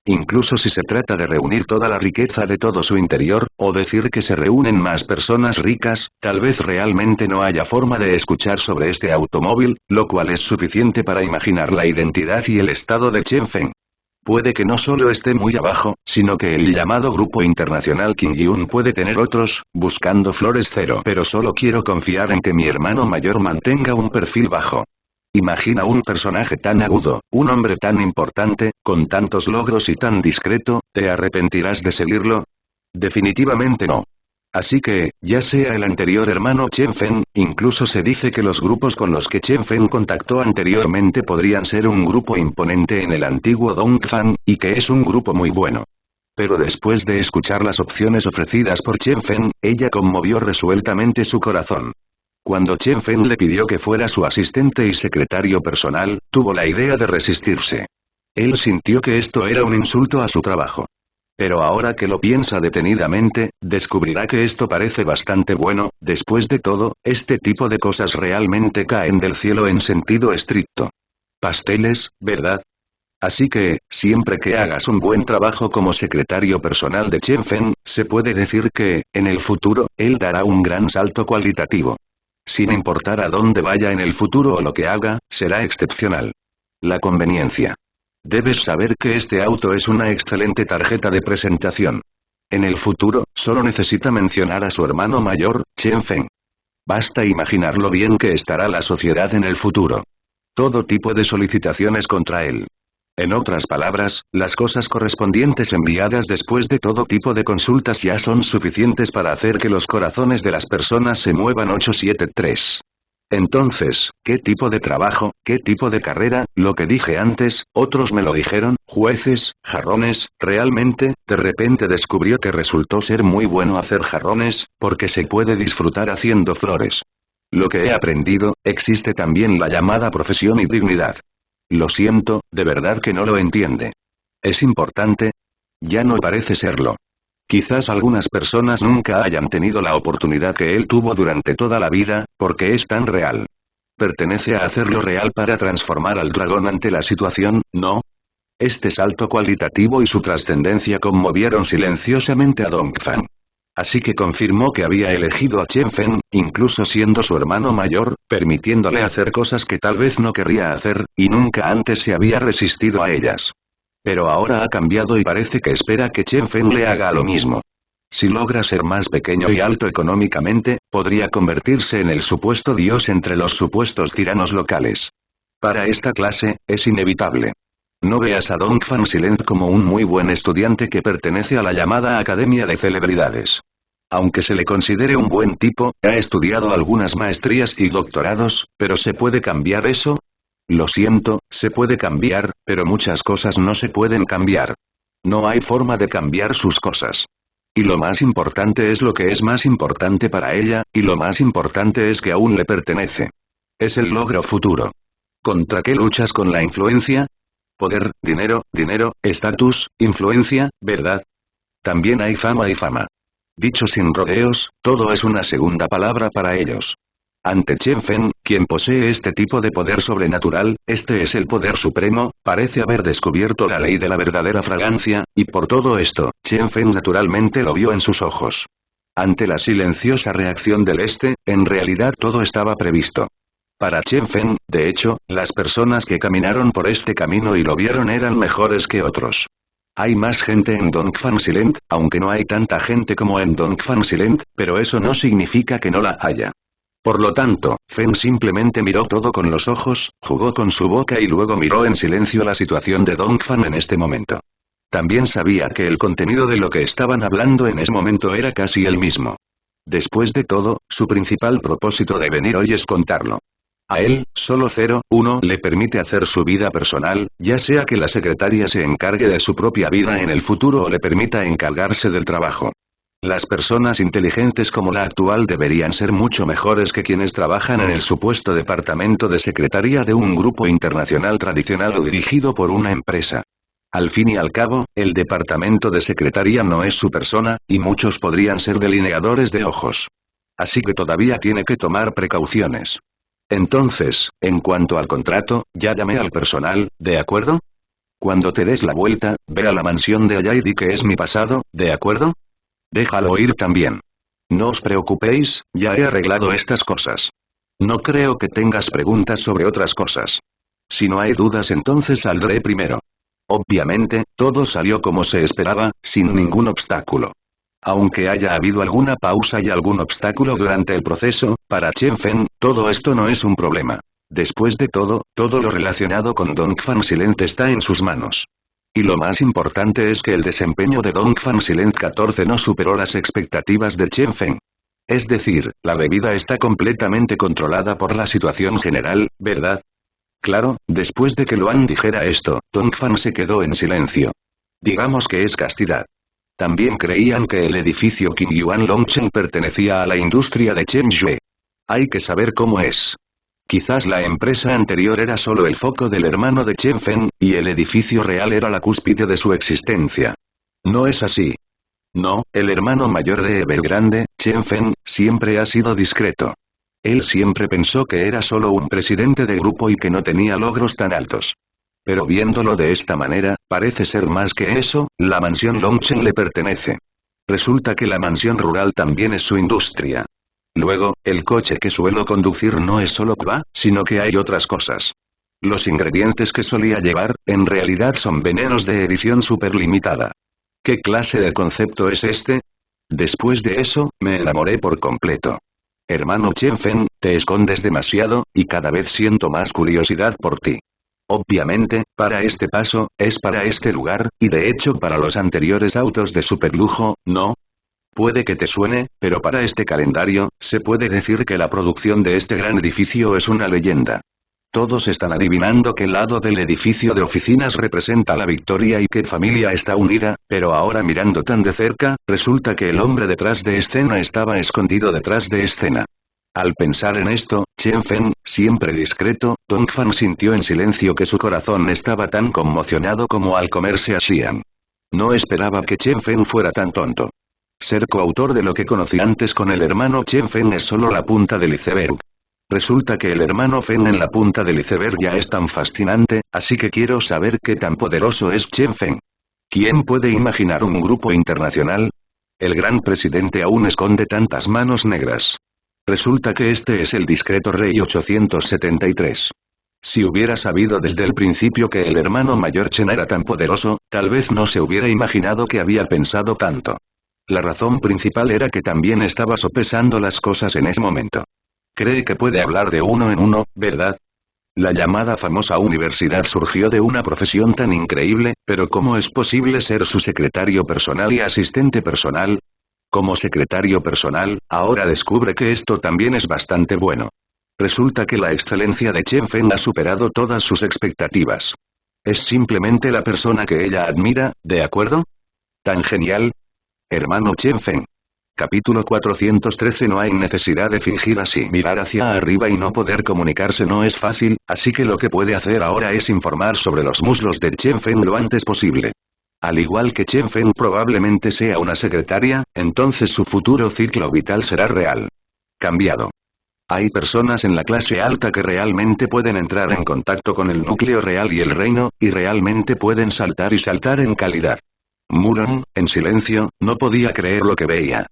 Incluso si se trata de reunir toda la riqueza de todo su interior, o decir que se reúnen más personas ricas, tal vez realmente no haya forma de escuchar sobre este automóvil, lo cual es suficiente para imaginar la identidad y el estado de Chen Feng. Puede que no solo esté muy abajo, sino que el llamado Grupo Internacional Kim Yun puede tener otros, buscando flores cero. Pero solo quiero confiar en que mi hermano mayor mantenga un perfil bajo. Imagina un personaje tan agudo, un hombre tan importante, con tantos logros y tan discreto, ¿te arrepentirás de seguirlo? Definitivamente no. Así que, ya sea el anterior hermano Chen Feng, incluso se dice que los grupos con los que Chen Feng contactó anteriormente podrían ser un grupo imponente en el antiguo Dongfan, y que es un grupo muy bueno. Pero después de escuchar las opciones ofrecidas por Chen Feng, ella conmovió resueltamente su corazón. Cuando Chen Feng le pidió que fuera su asistente y secretario personal, tuvo la idea de resistirse. Él sintió que esto era un insulto a su trabajo. Pero ahora que lo piensa detenidamente, descubrirá que esto parece bastante bueno, después de todo, este tipo de cosas realmente caen del cielo en sentido estricto. Pasteles, ¿verdad? Así que, siempre que hagas un buen trabajo como secretario personal de Chen Feng, se puede decir que, en el futuro, él dará un gran salto cualitativo. Sin importar a dónde vaya en el futuro o lo que haga, será excepcional. La conveniencia. Debes saber que este auto es una excelente tarjeta de presentación. En el futuro, solo necesita mencionar a su hermano mayor, Chen Feng. Basta imaginar lo bien que estará la sociedad en el futuro. Todo tipo de solicitaciones contra él. En otras palabras, las cosas correspondientes enviadas después de todo tipo de consultas ya son suficientes para hacer que los corazones de las personas se muevan 873. Entonces, ¿qué tipo de trabajo, qué tipo de carrera? Lo que dije antes, otros me lo dijeron, jueces, jarrones, realmente, de repente descubrió que resultó ser muy bueno hacer jarrones, porque se puede disfrutar haciendo flores. Lo que he aprendido, existe también la llamada profesión y dignidad. Lo siento, de verdad que no lo entiende. ¿Es importante? Ya no parece serlo. Quizás algunas personas nunca hayan tenido la oportunidad que él tuvo durante toda la vida, porque es tan real. Pertenece a hacerlo real para transformar al dragón ante la situación, ¿no? Este salto cualitativo y su trascendencia conmovieron silenciosamente a Dongfan. Así que confirmó que había elegido a Chen Fen, incluso siendo su hermano mayor, permitiéndole hacer cosas que tal vez no querría hacer, y nunca antes se había resistido a ellas. Pero ahora ha cambiado y parece que espera que Chen Fen le haga lo mismo. Si logra ser más pequeño y alto económicamente, podría convertirse en el supuesto dios entre los supuestos tiranos locales. Para esta clase, es inevitable. No veas a Dongfang Silent como un muy buen estudiante que pertenece a la llamada Academia de Celebridades. Aunque se le considere un buen tipo, ha estudiado algunas maestrías y doctorados, pero ¿se puede cambiar eso? Lo siento, se puede cambiar, pero muchas cosas no se pueden cambiar. No hay forma de cambiar sus cosas. Y lo más importante es lo que es más importante para ella, y lo más importante es que aún le pertenece. Es el logro futuro. ¿Contra qué luchas con la influencia? Poder, dinero, estatus, influencia, ¿verdad? También hay fama y fama. Dicho sin rodeos, todo es una segunda palabra para ellos. Ante Chen Fen, quien posee este tipo de poder sobrenatural, este es el poder supremo, parece haber descubierto la ley de la verdadera fragancia, y por todo esto, Chen Fen naturalmente lo vio en sus ojos. Ante la silenciosa reacción del en realidad todo estaba previsto. Para Chen Fen, de hecho, las personas que caminaron por este camino y lo vieron eran mejores que otros. Hay más gente en Dongfang Silent, aunque no hay tanta gente como en Dongfang Silent, pero eso no significa que no la haya. Por lo tanto, Fen simplemente miró todo con los ojos, jugó con su boca y luego miró en silencio la situación de Dongfang en este momento. También sabía que el contenido de lo que estaban hablando en ese momento era casi el mismo. Después de todo, su principal propósito de venir hoy es contarlo. A él, solo 01 le permite hacer su vida personal, ya sea que la secretaria se encargue de su propia vida en el futuro o le permita encargarse del trabajo. Las personas inteligentes como la actual deberían ser mucho mejores que quienes trabajan en el supuesto departamento de secretaría de un grupo internacional tradicional o dirigido por una empresa. Al fin y al cabo, el departamento de secretaría no es su persona, y muchos podrían ser delineadores de ojos. Así que todavía tiene que tomar precauciones. Entonces, en cuanto al contrato, ya llamé al personal, ¿de acuerdo? Cuando te des la vuelta, ve a la mansión de allá y di que es mi pasado, ¿de acuerdo? Déjalo ir también. No os preocupéis, ya he arreglado estas cosas. No creo que tengas preguntas sobre otras cosas. Si no hay dudas entonces saldré primero. Obviamente, todo salió como se esperaba, sin ningún obstáculo. Aunque haya habido alguna pausa y algún obstáculo durante el proceso, para Chen Fen, todo esto no es un problema. Después de todo lo relacionado con Dongfang Silent está en sus manos. Y lo más importante es que el desempeño de Dongfang Silent 14 no superó las expectativas de Chen Fen. Es decir, la bebida está completamente controlada por la situación general, ¿verdad? Claro, después de que Luan dijera esto, Dongfang se quedó en silencio. Digamos que es castidad. También creían que el edificio Qing Yuan Longchen pertenecía a la industria de Chen Yue. Hay que saber cómo es. Quizás la empresa anterior era solo el foco del hermano de Chen Fen, y el edificio real era la cúspide de su existencia. No es así. No, el hermano mayor de Evergrande, Chen Fen, siempre ha sido discreto. Él siempre pensó que era solo un presidente de grupo y que no tenía logros tan altos. Pero viéndolo de esta manera, parece ser más que eso, la mansión Longchen le pertenece. Resulta que la mansión rural también es su industria. Luego, el coche que suelo conducir no es solo Kva, sino que hay otras cosas. Los ingredientes que solía llevar, en realidad son venenos de edición superlimitada. ¿Qué clase de concepto es este? Después de eso, me enamoré por completo. Hermano Chen Fen, te escondes demasiado, y cada vez siento más curiosidad por ti. Obviamente, para este paso, es para este lugar, y de hecho para los anteriores autos de superlujo, ¿no? Puede que te suene, pero para este calendario, se puede decir que la producción de este gran edificio es una leyenda. Todos están adivinando qué lado del edificio de oficinas representa la victoria y qué familia está unida, pero ahora mirando tan de cerca, resulta que el hombre detrás de escena estaba escondido detrás de escena. Al pensar en esto, Chen Fen, siempre discreto, Dongfang sintió en silencio que su corazón estaba tan conmocionado como al comerse a Xian. No esperaba que Chen Fen fuera tan tonto. Ser coautor de lo que conocí antes con el hermano Chen Fen es solo la punta del iceberg. Resulta que el hermano Fen en la punta del iceberg ya es tan fascinante, así que quiero saber qué tan poderoso es Chen Fen. ¿Quién puede imaginar un grupo internacional? El gran presidente aún esconde tantas manos negras. Resulta que este es el discreto rey 873. Si hubiera sabido desde el principio que el hermano mayor Chen era tan poderoso, tal vez no se hubiera imaginado que había pensado tanto. La razón principal era que también estaba sopesando las cosas en ese momento. Cree que puede hablar de uno en uno, ¿verdad? La llamada famosa universidad surgió de una profesión tan increíble, pero ¿cómo es posible ser su secretario personal y asistente personal? Como secretario personal, ahora descubre que esto también es bastante bueno. Resulta que la excelencia de Chen Feng ha superado todas sus expectativas. Es simplemente la persona que ella admira, ¿de acuerdo? ¿Tan genial? Hermano Chen Feng. Capítulo 413. No hay necesidad de fingir así. Mirar hacia arriba y no poder comunicarse no es fácil, así que lo que puede hacer ahora es informar sobre los muslos de Chen Feng lo antes posible. Al igual que Chen Feng probablemente sea una secretaria, entonces su futuro ciclo vital será real. Cambiado. Hay personas en la clase alta que realmente pueden entrar en contacto con el núcleo real y el reino, y realmente pueden saltar y saltar en calidad. Muron, en silencio, no podía creer lo que veía.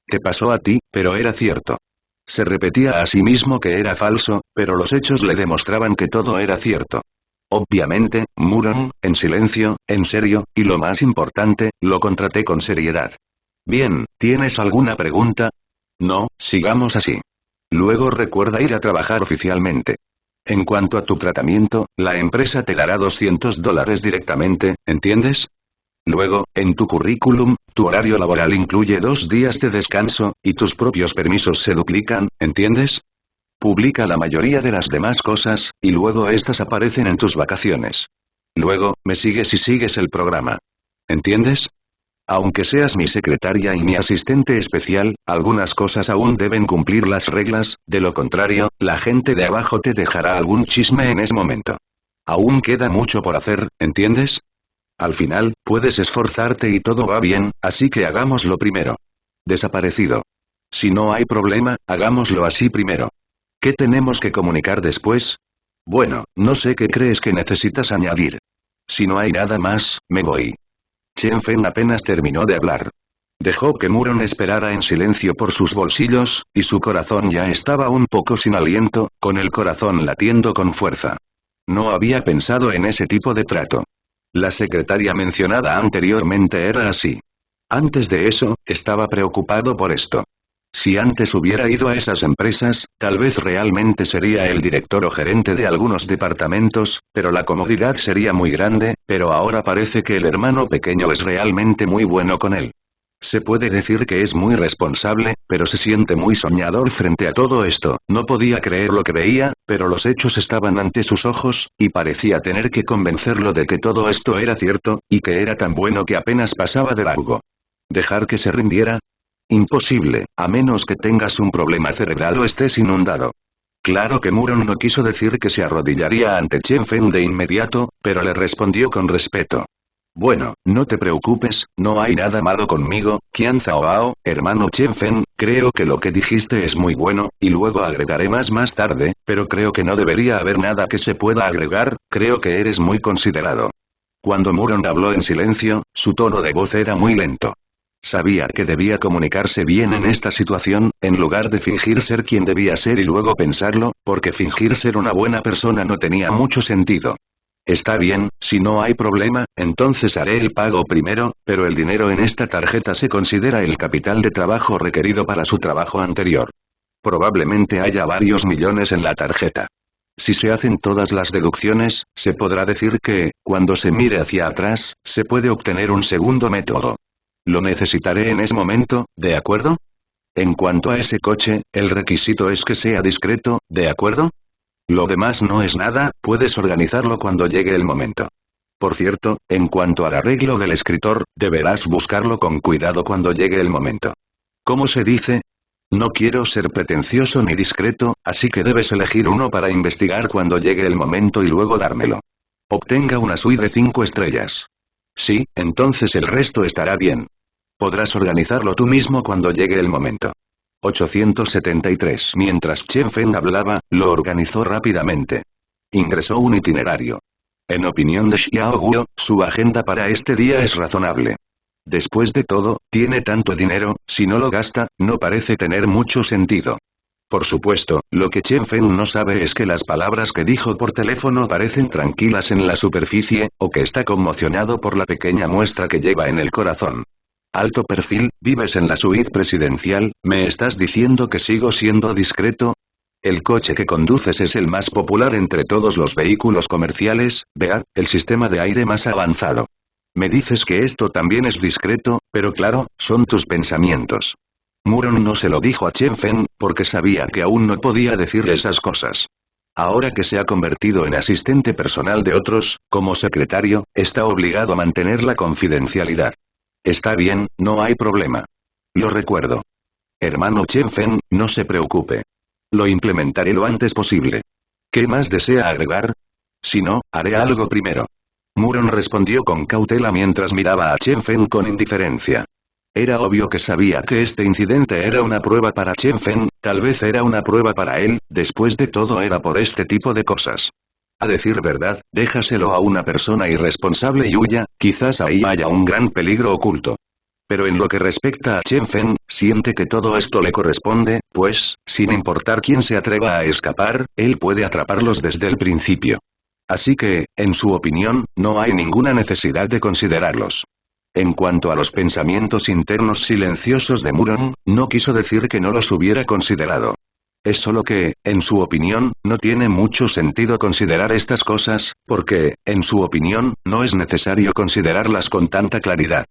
Te pasó a ti, pero era cierto. Se repetía a sí mismo que era falso, pero los hechos le demostraban que todo era cierto. Obviamente, Muron, en silencio, en serio, y lo más importante, lo contraté con seriedad. Bien, ¿tienes alguna pregunta? No, sigamos así. Luego recuerda ir a trabajar oficialmente. En cuanto a tu tratamiento, la empresa te dará $200 directamente, ¿entiendes? Luego, en tu currículum, tu horario laboral incluye 2 días de descanso, y tus propios permisos se duplican, ¿entiendes? Publica la mayoría de las demás cosas, y luego estas aparecen en tus vacaciones. Luego, me sigues y sigues el programa. ¿Entiendes? Aunque seas mi secretaria y mi asistente especial, algunas cosas aún deben cumplir las reglas, de lo contrario, la gente de abajo te dejará algún chisme en ese momento. Aún queda mucho por hacer, ¿entiendes? Al final, puedes esforzarte y todo va bien, así que hagámoslo primero. Desaparecido. Si no hay problema, hagámoslo así primero. ¿Qué tenemos que comunicar después? Bueno, no sé qué crees que necesitas añadir. Si no hay nada más, me voy. Chen Feng apenas terminó de hablar. Dejó que Muron esperara en silencio por sus bolsillos, y su corazón ya estaba un poco sin aliento, con el corazón latiendo con fuerza. No había pensado en ese tipo de trato. La secretaria mencionada anteriormente era así. Antes de eso, estaba preocupado por esto. Si antes hubiera ido a esas empresas, tal vez realmente sería el director o gerente de algunos departamentos, pero la comodidad sería muy grande, pero ahora parece que el hermano pequeño es realmente muy bueno con él. Se puede decir que es muy responsable, pero se siente muy soñador frente a todo esto. No podía creer lo que veía, pero los hechos estaban ante sus ojos, y parecía tener que convencerlo de que todo esto era cierto, y que era tan bueno que apenas pasaba de largo. ¿Dejar que se rindiera? Imposible, a menos que tengas un problema cerebral o estés inundado. Claro que Muron no quiso decir que se arrodillaría ante Chen Feng de inmediato, pero le respondió con respeto. Bueno, no te preocupes, no hay nada malo conmigo, Qian Zhaoao, hermano Chen Feng, creo que lo que dijiste es muy bueno, y luego agregaré más tarde, pero creo que no debería haber nada que se pueda agregar, creo que eres muy considerado. Cuando Muron habló en silencio, su tono de voz era muy lento. Sabía que debía comunicarse bien en esta situación, en lugar de fingir ser quien debía ser y luego pensarlo, porque fingir ser una buena persona no tenía mucho sentido. Está bien, si no hay problema, entonces haré el pago primero, pero el dinero en esta tarjeta se considera el capital de trabajo requerido para su trabajo anterior. Probablemente haya varios millones en la tarjeta. Si se hacen todas las deducciones, se podrá decir que, cuando se mire hacia atrás, se puede obtener un segundo método. Lo necesitaré en ese momento, ¿de acuerdo? En cuanto a ese coche, el requisito es que sea discreto, ¿de acuerdo? Lo demás no es nada, puedes organizarlo cuando llegue el momento. Por cierto, en cuanto al arreglo del escritor, deberás buscarlo con cuidado cuando llegue el momento. ¿Cómo se dice? No quiero ser pretencioso ni discreto, así que debes elegir uno para investigar cuando llegue el momento y luego dármelo. Obtenga una suite de 5 estrellas. Sí, entonces el resto estará bien. Podrás organizarlo tú mismo cuando llegue el momento. 873. Mientras Chen Feng hablaba, lo organizó rápidamente. Ingresó un itinerario. En opinión de Xiao Guo, su agenda para este día es razonable. Después de todo, tiene tanto dinero, si no lo gasta, no parece tener mucho sentido. Por supuesto, lo que Chen Feng no sabe es que las palabras que dijo por teléfono parecen tranquilas en la superficie, o que está conmocionado por la pequeña muestra que lleva en el corazón. Alto perfil, vives en la suite presidencial, ¿me estás diciendo que sigo siendo discreto? El coche que conduces es el más popular entre todos los vehículos comerciales, vea, el sistema de aire más avanzado. Me dices que esto también es discreto, pero claro, son tus pensamientos. Muron no se lo dijo a Chen Feng, porque sabía que aún no podía decirle esas cosas. Ahora que se ha convertido en asistente personal de otros, como secretario, está obligado a mantener la confidencialidad. Está bien, no hay problema. Lo recuerdo. Hermano Chen Feng, no se preocupe. Lo implementaré lo antes posible. ¿Qué más desea agregar? Si no, haré algo primero. Muron respondió con cautela mientras miraba a Chen Feng con indiferencia. Era obvio que sabía que este incidente era una prueba para Chen Feng, tal vez era una prueba para él, después de todo era por este tipo de cosas. A decir verdad, déjaselo a una persona irresponsable y huya, quizás ahí haya un gran peligro oculto. Pero en lo que respecta a Chen Feng, siente que todo esto le corresponde, pues, sin importar quién se atreva a escapar, él puede atraparlos desde el principio. Así que, en su opinión, no hay ninguna necesidad de considerarlos. En cuanto a los pensamientos internos silenciosos de Muron, no quiso decir que no los hubiera considerado. Es solo que, en su opinión, no tiene mucho sentido considerar estas cosas, porque, en su opinión, no es necesario considerarlas con tanta claridad.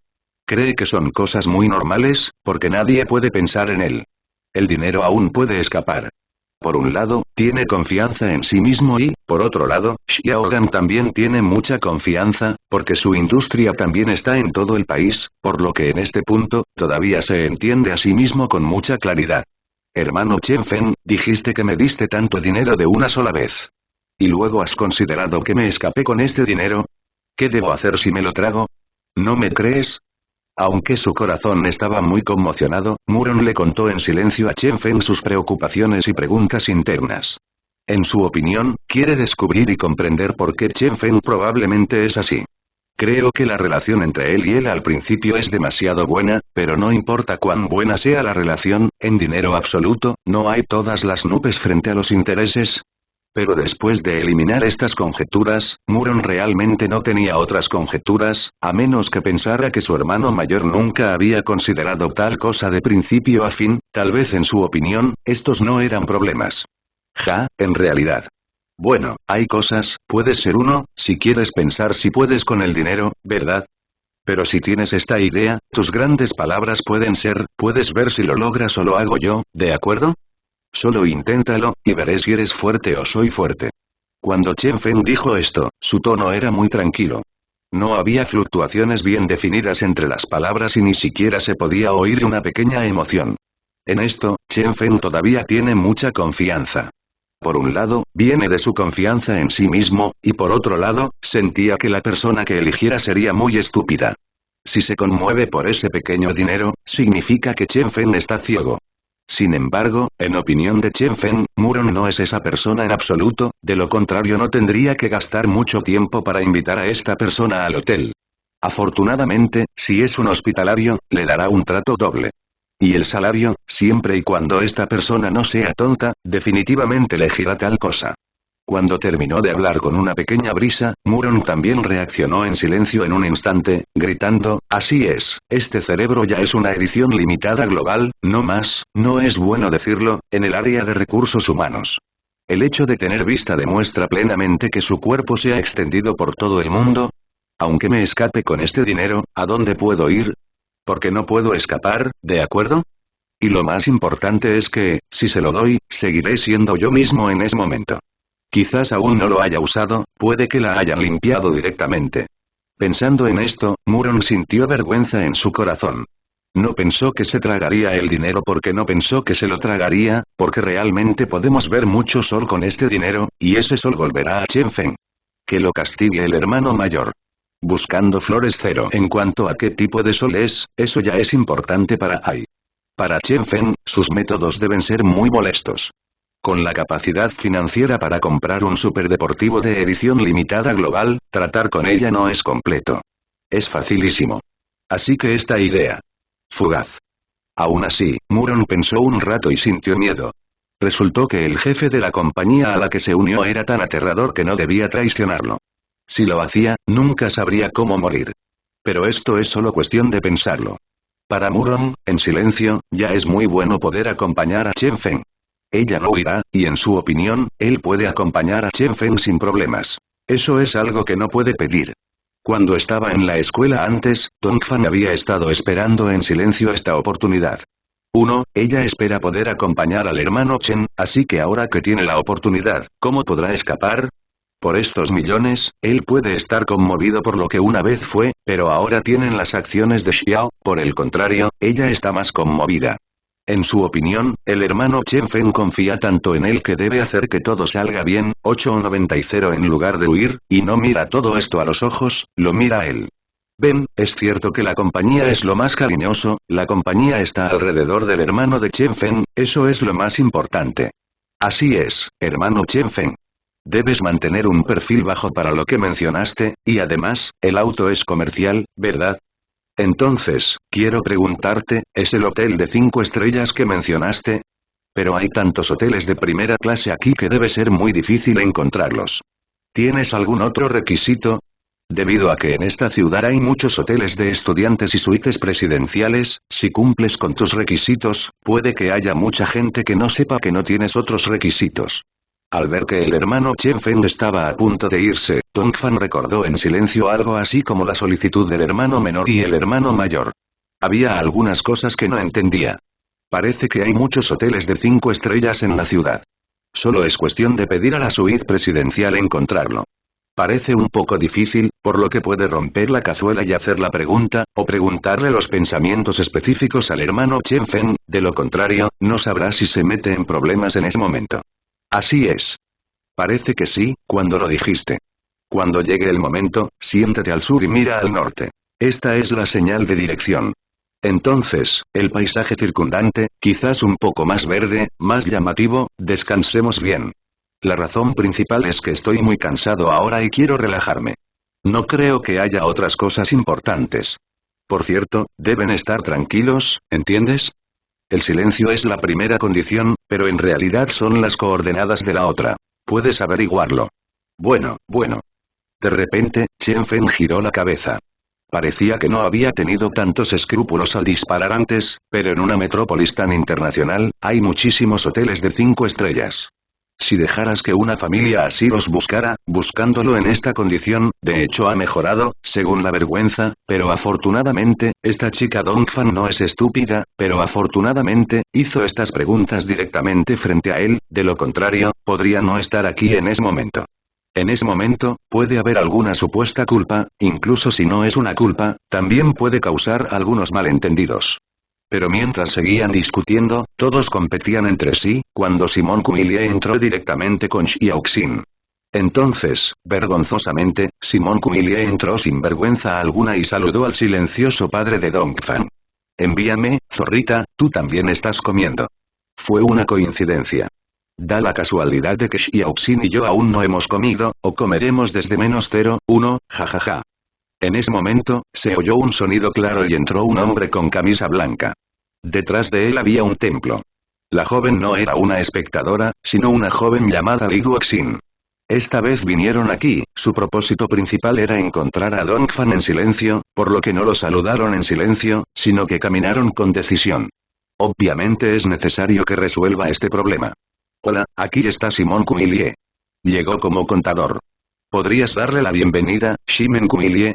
Cree que son cosas muy normales, porque nadie puede pensar en él. El dinero aún puede escapar. Por un lado, tiene confianza en sí mismo y, por otro lado, Xiaogan también tiene mucha confianza, porque su industria también está en todo el país, por lo que en este punto, todavía se entiende a sí mismo con mucha claridad. Hermano Chen Feng, dijiste que me diste tanto dinero de una sola vez. ¿Y luego has considerado que me escapé con este dinero? ¿Qué debo hacer si me lo trago? ¿No me crees? Aunque su corazón estaba muy conmocionado, Muron le contó en silencio a Chen Feng sus preocupaciones y preguntas internas. En su opinión, quiere descubrir y comprender por qué Chen Feng probablemente es así. Creo que la relación entre él y él al principio es demasiado buena, pero no importa cuán buena sea la relación, en dinero absoluto, no hay todas las nubes frente a los intereses. Pero después de eliminar estas conjeturas, Muron realmente no tenía otras conjeturas, a menos que pensara que su hermano mayor nunca había considerado tal cosa de principio a fin, tal vez en su opinión, estos no eran problemas. En realidad. Bueno, hay cosas, puedes ser uno, si quieres pensar si puedes con el dinero, ¿verdad? Pero si tienes esta idea, tus grandes palabras pueden ser, puedes ver si lo logras o lo hago yo, ¿de acuerdo? Solo inténtalo, y veré si eres fuerte o soy fuerte. Cuando Chen Feng dijo esto, su tono era muy tranquilo. No había fluctuaciones bien definidas entre las palabras y ni siquiera se podía oír una pequeña emoción. En esto, Chen Feng todavía tiene mucha confianza. Por un lado, viene de su confianza en sí mismo, y por otro lado, sentía que la persona que eligiera sería muy estúpida. Si se conmueve por ese pequeño dinero, significa que Chen Feng está ciego. Sin embargo, en opinión de Chen Feng, Muron no es esa persona en absoluto, de lo contrario no tendría que gastar mucho tiempo para invitar a esta persona al hotel. Afortunadamente, si es un hospitalario, le dará un trato doble. Y el salario, siempre y cuando esta persona no sea tonta, definitivamente elegirá tal cosa. Cuando terminó de hablar con una pequeña brisa, Muron también reaccionó en silencio en un instante, gritando, así es, este cerebro ya es una edición limitada global, no más, no es bueno decirlo, en el área de recursos humanos. El hecho de tener vista demuestra plenamente que su cuerpo se ha extendido por todo el mundo. Aunque me escape con este dinero, ¿a dónde puedo ir? Porque no puedo escapar, ¿de acuerdo? Y lo más importante es que, si se lo doy, seguiré siendo yo mismo en ese momento. Quizás aún no lo haya usado, puede que la hayan limpiado directamente. Pensando en esto, Muron sintió vergüenza en su corazón. No pensó que se tragaría el dinero porque no pensó que se lo tragaría, porque realmente podemos ver mucho sol con este dinero, y ese sol volverá a Chen Feng. Que lo castigue el hermano mayor. Buscando flores cero. En cuanto a qué tipo de sol es, eso ya es importante para Ai. Para Chen Feng, sus métodos deben ser muy molestos. Con la capacidad financiera para comprar un superdeportivo de edición limitada global, tratar con ella no es completo. Es facilísimo. Así que esta idea. Fugaz. Aún así, Muron pensó un rato y sintió miedo. Resultó que el jefe de la compañía a la que se unió era tan aterrador que no debía traicionarlo. Si lo hacía, nunca sabría cómo morir. Pero esto es solo cuestión de pensarlo. Para Muron, en silencio, ya es muy bueno poder acompañar a Chen Feng. Ella no huirá, y en su opinión, él puede acompañar a Chen Feng sin problemas. Eso es algo que no puede pedir. Cuando estaba en la escuela antes, Dongfang había estado esperando en silencio esta oportunidad. 1. Ella espera poder acompañar al hermano Chen, así que ahora que tiene la oportunidad, ¿cómo podrá escapar? Por estos millones, él puede estar conmovido por lo que una vez fue, pero ahora tienen las acciones de Xiao, por el contrario, ella está más conmovida. En su opinión, el hermano Chen Feng confía tanto en él que debe hacer que todo salga bien, 8,90 en lugar de huir, y no mira todo esto a los ojos, lo mira a él. Ven, es cierto que la compañía es lo más cariñoso, la compañía está alrededor del hermano de Chen Feng, eso es lo más importante. Así es, hermano Chen Feng. Debes mantener un perfil bajo para lo que mencionaste, y además, el auto es comercial, ¿verdad? Entonces, quiero preguntarte, ¿es el hotel de 5 estrellas que mencionaste? Pero hay tantos hoteles de primera clase aquí que debe ser muy difícil encontrarlos. ¿Tienes algún otro requisito? Debido a que en esta ciudad hay muchos hoteles de estudiantes y suites presidenciales, si cumples con tus requisitos, puede que haya mucha gente que no sepa que no tienes otros requisitos. Al ver que el hermano Chen Feng estaba a punto de irse, Dongfang recordó en silencio algo así como la solicitud del hermano menor y el hermano mayor. Había algunas cosas que no entendía. Parece que hay muchos hoteles de 5 estrellas en la ciudad. Solo es cuestión de pedir a la suite presidencial encontrarlo. Parece un poco difícil, por lo que puede romper la cazuela y hacer la pregunta, o preguntarle los pensamientos específicos al hermano Chen Feng, de lo contrario, no sabrá si se mete en problemas en ese momento. Así es. Parece que sí, cuando lo dijiste. Cuando llegue el momento, siéntate al sur y mira al norte. Esta es la señal de dirección. Entonces, el paisaje circundante, quizás un poco más verde, más llamativo, descansemos bien. La razón principal es que estoy muy cansado ahora y quiero relajarme. No creo que haya otras cosas importantes. Por cierto, deben estar tranquilos, ¿entiendes? El silencio es la primera condición, pero en realidad son las coordenadas de la otra. Puedes averiguarlo. Bueno. De repente, Chen Feng giró la cabeza. Parecía que no había tenido tantos escrúpulos al disparar antes, pero en una metrópolis tan internacional, hay muchísimos hoteles de 5 estrellas. Si dejaras que una familia así los buscara, buscándolo en esta condición, de hecho ha mejorado, según la vergüenza, pero afortunadamente, esta chica Dongfang no es estúpida, pero afortunadamente, hizo estas preguntas directamente frente a él, de lo contrario, podría no estar aquí en ese momento. En ese momento, puede haber alguna supuesta culpa, incluso si no es una culpa, también puede causar algunos malentendidos. Pero mientras seguían discutiendo, todos competían entre sí, cuando Simon Kuilie entró directamente con Xiaoxin. Entonces, vergonzosamente, Simon Kuilie entró sin vergüenza alguna y saludó al silencioso padre de Dongfang. Envíame, zorrita, tú también estás comiendo. Fue una coincidencia. Da la casualidad de que Xiaoxin y yo aún no hemos comido, o comeremos desde -1, jajaja. En ese momento, se oyó un sonido claro y entró un hombre con camisa blanca. Detrás de él había un templo. La joven no era una espectadora, sino una joven llamada Li Duoxin. Esta vez vinieron aquí, su propósito principal era encontrar a Dongfang en silencio, por lo que no lo saludaron en silencio, sino que caminaron con decisión. Obviamente es necesario que resuelva este problema. Hola, aquí está Simon Kuilie. Llegó como contador. ¿Podrías darle la bienvenida, Simon Kuilie?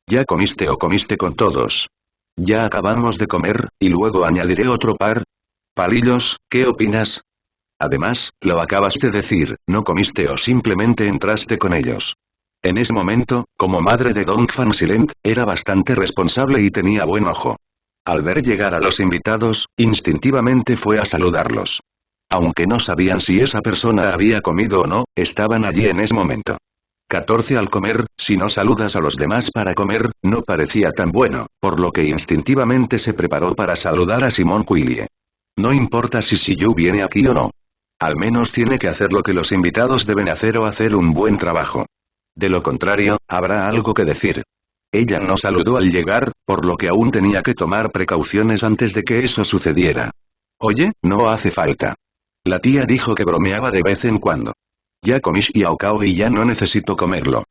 ¿Ya comiste o comiste con todos? Ya acabamos de comer, y luego añadiré otro par. Palillos, ¿qué opinas? Además, lo acabas de decir, ¿no comiste o simplemente entraste con ellos? En ese momento, como madre de Dongfang Silent, era bastante responsable y tenía buen ojo. Al ver llegar a los invitados, instintivamente fue a saludarlos. Aunque no sabían si esa persona había comido o no, estaban allí en ese momento. 14 Al comer, si no saludas a los demás para comer, no parecía tan bueno, por lo que instintivamente se preparó para saludar a Simon Kuilie. No importa si Yu viene aquí o no. Al menos tiene que hacer lo que los invitados deben hacer o hacer un buen trabajo. De lo contrario, habrá algo que decir. Ella no saludó al llegar, Por lo que aún tenía que tomar precauciones antes de que eso sucediera. Oye, no hace falta. La tía dijo que bromeaba de vez en cuando. Ya comí xiaocao y ya no necesito comerlo.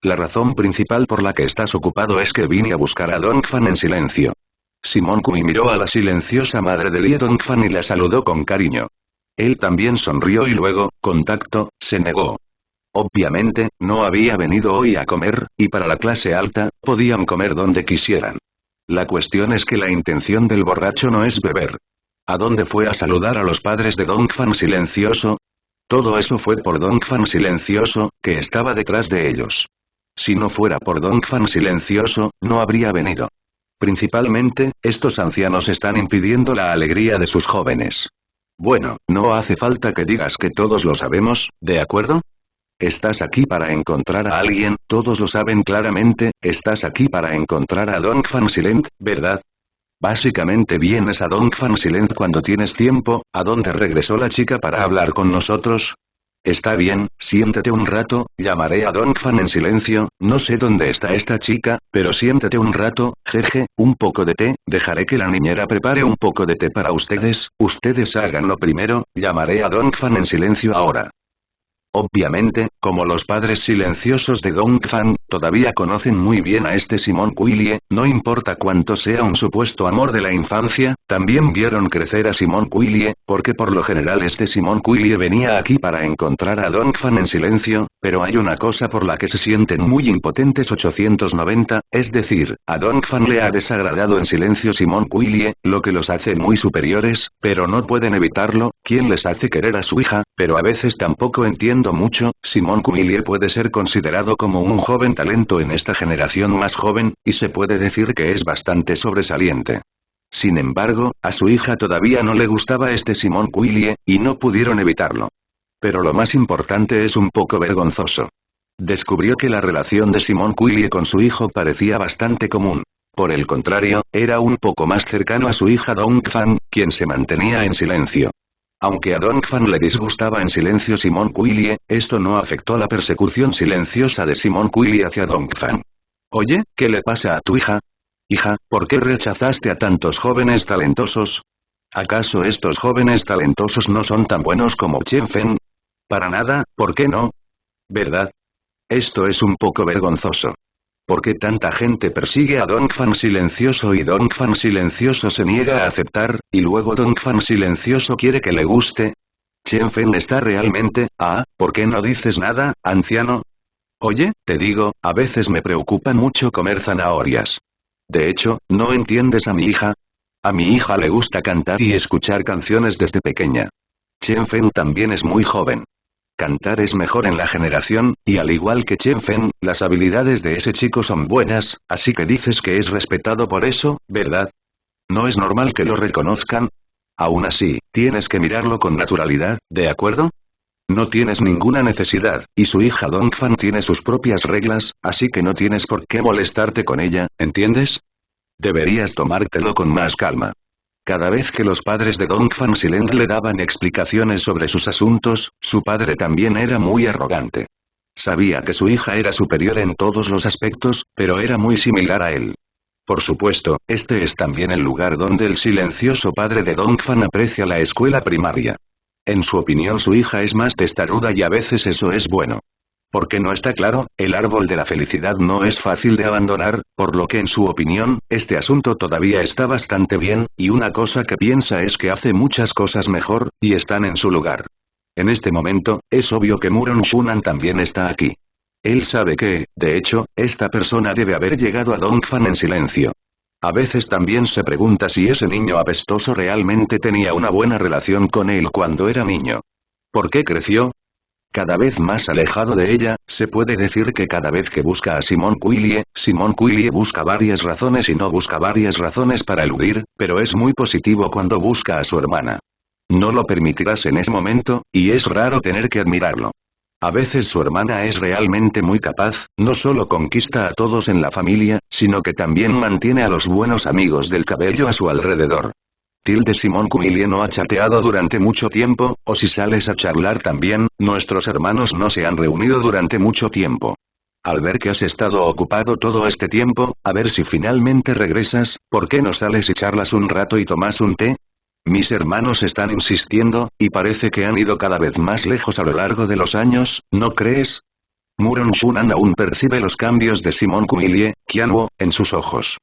La razón principal por la que estás ocupado es que vine a buscar a Dongfan en silencio. Simon Kui miró a la silenciosa madre de Lie Dongfan y la saludó con cariño. Él también sonrió y luego, con tacto, se negó. Obviamente, no había venido hoy a comer, y para la clase alta, podían comer donde quisieran. La cuestión es que la intención del borracho no es beber. ¿A dónde fue a saludar a los padres de Dongfan silencioso? Todo eso fue por Dongfan silencioso, que estaba detrás de ellos. Si no fuera por Dongfan silencioso, no habría venido. Principalmente, estos ancianos están impidiendo la alegría de sus jóvenes. Bueno, no hace falta que digas que todos lo sabemos, ¿de acuerdo? Estás aquí para encontrar a alguien, todos lo saben claramente, estás aquí para encontrar a Dongfan Silent, ¿verdad? Básicamente vienes a Dongfan Silent cuando tienes tiempo, ¿a dónde regresó la chica para hablar con nosotros? Está bien, siéntate un rato, llamaré a Dongfan en silencio, no sé dónde está esta chica, pero siéntate un rato, jeje, un poco de té, dejaré que la niñera prepare un poco de té para ustedes háganlo primero, llamaré a Dongfan en silencio ahora. Obviamente, como los padres silenciosos de Dongfan, todavía conocen muy bien a este Simon Quilie, no importa cuánto sea un supuesto amor de la infancia, también vieron crecer a Simon Quilie, porque por lo general este Simon Quilie venía aquí para encontrar a Dongfan en silencio, pero hay una cosa por la que se sienten muy impotentes 890, es decir, a Dongfan le ha desagradado en silencio Simon Quilie, lo que los hace muy superiores, pero no pueden evitarlo, ¿quién les hace querer a su hija? Pero a veces tampoco entiendo mucho, Simon Quilie puede ser considerado como un joven talento en esta generación más joven, y se puede decir que es bastante sobresaliente. Sin embargo, a su hija todavía no le gustaba este Simon Quilie, y no pudieron evitarlo. Pero lo más importante es un poco vergonzoso. Descubrió que la relación de Simon Quilie con su hijo parecía bastante común. Por el contrario, era un poco más cercano a su hija Dongfan, quien se mantenía en silencio. Aunque a Dongfan le disgustaba en silencio Simon Quilie, esto no afectó la persecución silenciosa de Simon Quilie hacia Dongfan. Oye, ¿qué le pasa a tu hija? Hija, ¿por qué rechazaste a tantos jóvenes talentosos? ¿Acaso estos jóvenes talentosos no son tan buenos como Chen Fen? Para nada, ¿por qué no? ¿Verdad? Esto es un poco vergonzoso. ¿Por qué tanta gente persigue a Dongfan silencioso y Dongfan silencioso se niega a aceptar, y luego Dongfan silencioso quiere que le guste? Chen Fen está realmente, ¿por qué no dices nada, anciano? Oye, te digo, a veces me preocupa mucho comer zanahorias. De hecho, ¿no entiendes a mi hija? A mi hija le gusta cantar y escuchar canciones desde pequeña. Chen Fen también es muy joven. Cantar es mejor en la generación, y al igual que Chen Fen, las habilidades de ese chico son buenas, así que dices que es respetado por eso, ¿verdad? ¿No es normal que lo reconozcan? Aún así, tienes que mirarlo con naturalidad, ¿de acuerdo? No tienes ninguna necesidad, y su hija Dongfan tiene sus propias reglas, así que no tienes por qué molestarte con ella, ¿entiendes? Deberías tomártelo con más calma. Cada vez que los padres de Dongfan Silent le daban explicaciones sobre sus asuntos, su padre también era muy arrogante. Sabía que su hija era superior en todos los aspectos, pero era muy similar a él. Por supuesto, este es también el lugar donde el silencioso padre de Dongfan aprecia la escuela primaria. En su opinión su hija es más testaruda y a veces eso es bueno. Porque no está claro, el árbol de la felicidad no es fácil de abandonar, por lo que en su opinión, este asunto todavía está bastante bien, y una cosa que piensa es que hace muchas cosas mejor, y están en su lugar. En este momento, es obvio que Muron Shunan también está aquí. Él sabe que, de hecho, esta persona debe haber llegado a Dongfan en silencio. A veces también se pregunta si ese niño apestoso realmente tenía una buena relación con él cuando era niño. ¿Por qué creció? Cada vez más alejado de ella, se puede decir que cada vez que busca a Simon Quilie busca varias razones y no busca varias razones para eludir, pero es muy positivo cuando busca a su hermana. No lo permitirás en ese momento, y es raro tener que admirarlo. A veces su hermana es realmente muy capaz, no solo conquista a todos en la familia, sino que también mantiene a los buenos amigos del cabello a su alrededor. Simon Quilie no ha chateado durante mucho tiempo, o si sales a charlar también, nuestros hermanos no se han reunido durante mucho tiempo. Al ver que has estado ocupado todo este tiempo, a ver si finalmente regresas, ¿por qué no sales y charlas un rato y tomas un té? Mis hermanos están insistiendo, y parece que han ido cada vez más lejos a lo largo de los años, ¿no crees? Muron Shunan aún percibe los cambios de Simon Kuilie, Qianwo, en sus ojos.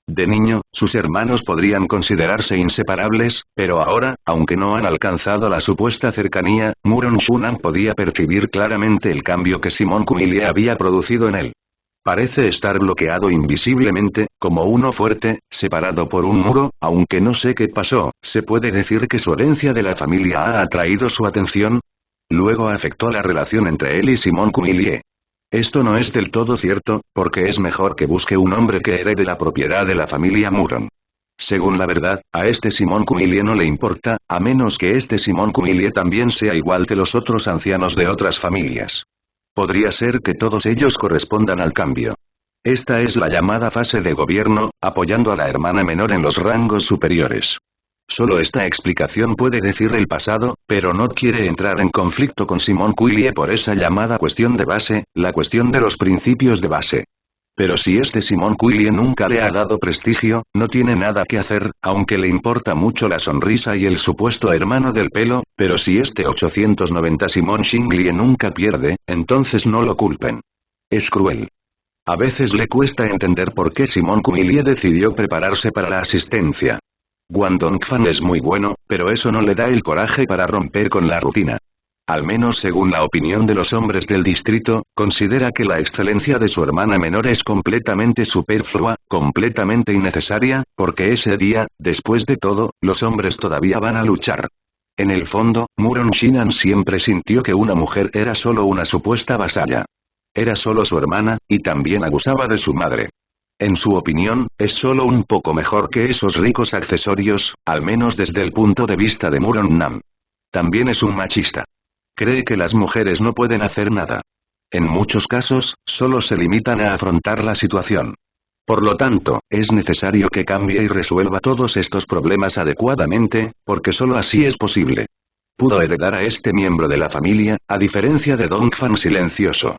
De niño, sus hermanos podrían considerarse inseparables, pero ahora, aunque no han alcanzado la supuesta cercanía, Muron Shunan podía percibir claramente el cambio que Simon Kuilie había producido en él. Parece estar bloqueado invisiblemente, como uno fuerte, separado por un muro, aunque no sé qué pasó, ¿se puede decir que su herencia de la familia ha atraído su atención? Luego afectó la relación entre él y Simon Kuilie. Esto no es del todo cierto, porque es mejor que busque un hombre que herede la propiedad de la familia Muron. Según la verdad, a este Simon Kuilie no le importa, a menos que este Simon Kuilie también sea igual que los otros ancianos de otras familias. Podría ser que todos ellos correspondan al cambio. Esta es la llamada fase de gobierno, apoyando a la hermana menor en los rangos superiores. Solo esta explicación puede decir el pasado, pero no quiere entrar en conflicto con Simon Kuilie por esa llamada cuestión de base, la cuestión de los principios de base. Pero si este Simon Kuilie nunca le ha dado prestigio, no tiene nada que hacer, aunque le importa mucho la sonrisa y el supuesto hermano del pelo, pero si este 890 Simon Xinglie nunca pierde, entonces no lo culpen. Es cruel. A veces le cuesta entender por qué Simon Kuilie decidió prepararse para la asistencia. Guan Dongfang es muy bueno, pero eso no le da el coraje para romper con la rutina. Al menos según la opinión de los hombres del distrito, considera que la excelencia de su hermana menor es completamente superflua, completamente innecesaria, porque ese día, después de todo, los hombres todavía van a luchar. En el fondo, Muron Shinan siempre sintió que una mujer era solo una supuesta vasalla. Era solo su hermana, y también abusaba de su madre. En su opinión, es solo un poco mejor que esos ricos accesorios, al menos desde el punto de vista de Muron Nam. También es un machista. Cree que las mujeres no pueden hacer nada. En muchos casos, solo se limitan a afrontar la situación. Por lo tanto, es necesario que cambie y resuelva todos estos problemas adecuadamente, porque solo así es posible. Pudo heredar a este miembro de la familia, a diferencia de Dongfang silencioso.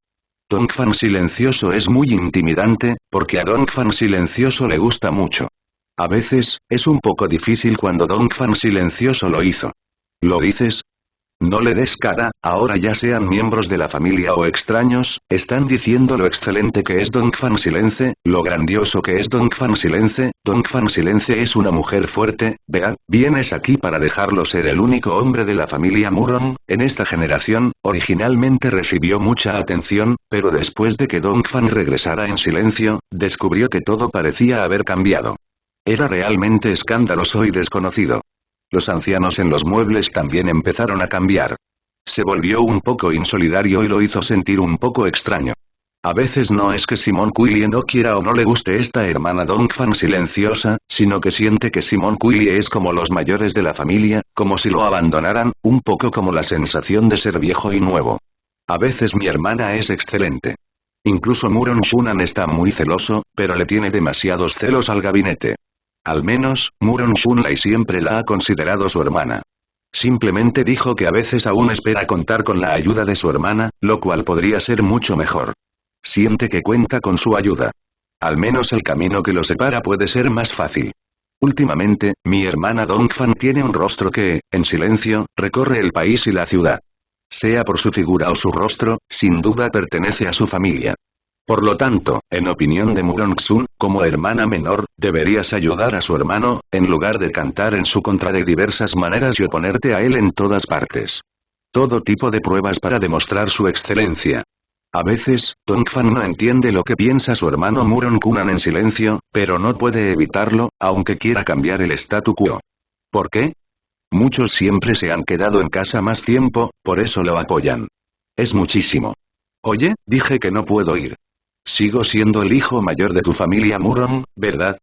Dongfang silencioso es muy intimidante, porque a Dongfang silencioso le gusta mucho. A veces, es un poco difícil cuando Dongfang silencioso lo hizo. ¿Lo dices? No le des cara, ahora ya sean miembros de la familia o extraños, están diciendo lo excelente que es Dongfang Silence, lo grandioso que es Dongfang Silence. Dongfang Silence es una mujer fuerte, vea, vienes aquí para dejarlo ser el único hombre de la familia Muron. En esta generación, originalmente recibió mucha atención, pero después de que Dongfang regresara en silencio, descubrió que todo parecía haber cambiado. Era realmente escandaloso y desconocido. Los ancianos en los muebles también empezaron a cambiar. Se volvió un poco insolidario y lo hizo sentir un poco extraño. A veces no es que Simon Kuilie no quiera o no le guste esta hermana Dongfang silenciosa, sino que siente que Simon Kuilie es como los mayores de la familia, como si lo abandonaran, un poco como la sensación de ser viejo y nuevo. A veces mi hermana es excelente. Incluso Muron Shunan está muy celoso, pero le tiene demasiados celos al gabinete. Al menos, Muron Shunlai siempre la ha considerado su hermana. Simplemente dijo que a veces aún espera contar con la ayuda de su hermana, lo cual podría ser mucho mejor. Siente que cuenta con su ayuda. Al menos el camino que lo separa puede ser más fácil. Últimamente, mi hermana Dongfang tiene un rostro que, en silencio, recorre el país y la ciudad. Sea por su figura o su rostro, sin duda pertenece a su familia. Por lo tanto, en opinión de Muron Xun, como hermana menor, deberías ayudar a su hermano, en lugar de cantar en su contra de diversas maneras y oponerte a él en todas partes. Todo tipo de pruebas para demostrar su excelencia. A veces, Dongfang no entiende lo que piensa su hermano Muron Kunan en silencio, pero no puede evitarlo, aunque quiera cambiar el statu quo. ¿Por qué? Muchos siempre se han quedado en casa más tiempo, por eso lo apoyan. Es muchísimo. Oye, dije que no puedo ir. Sigo siendo el hijo mayor de tu familia Muron, ¿verdad?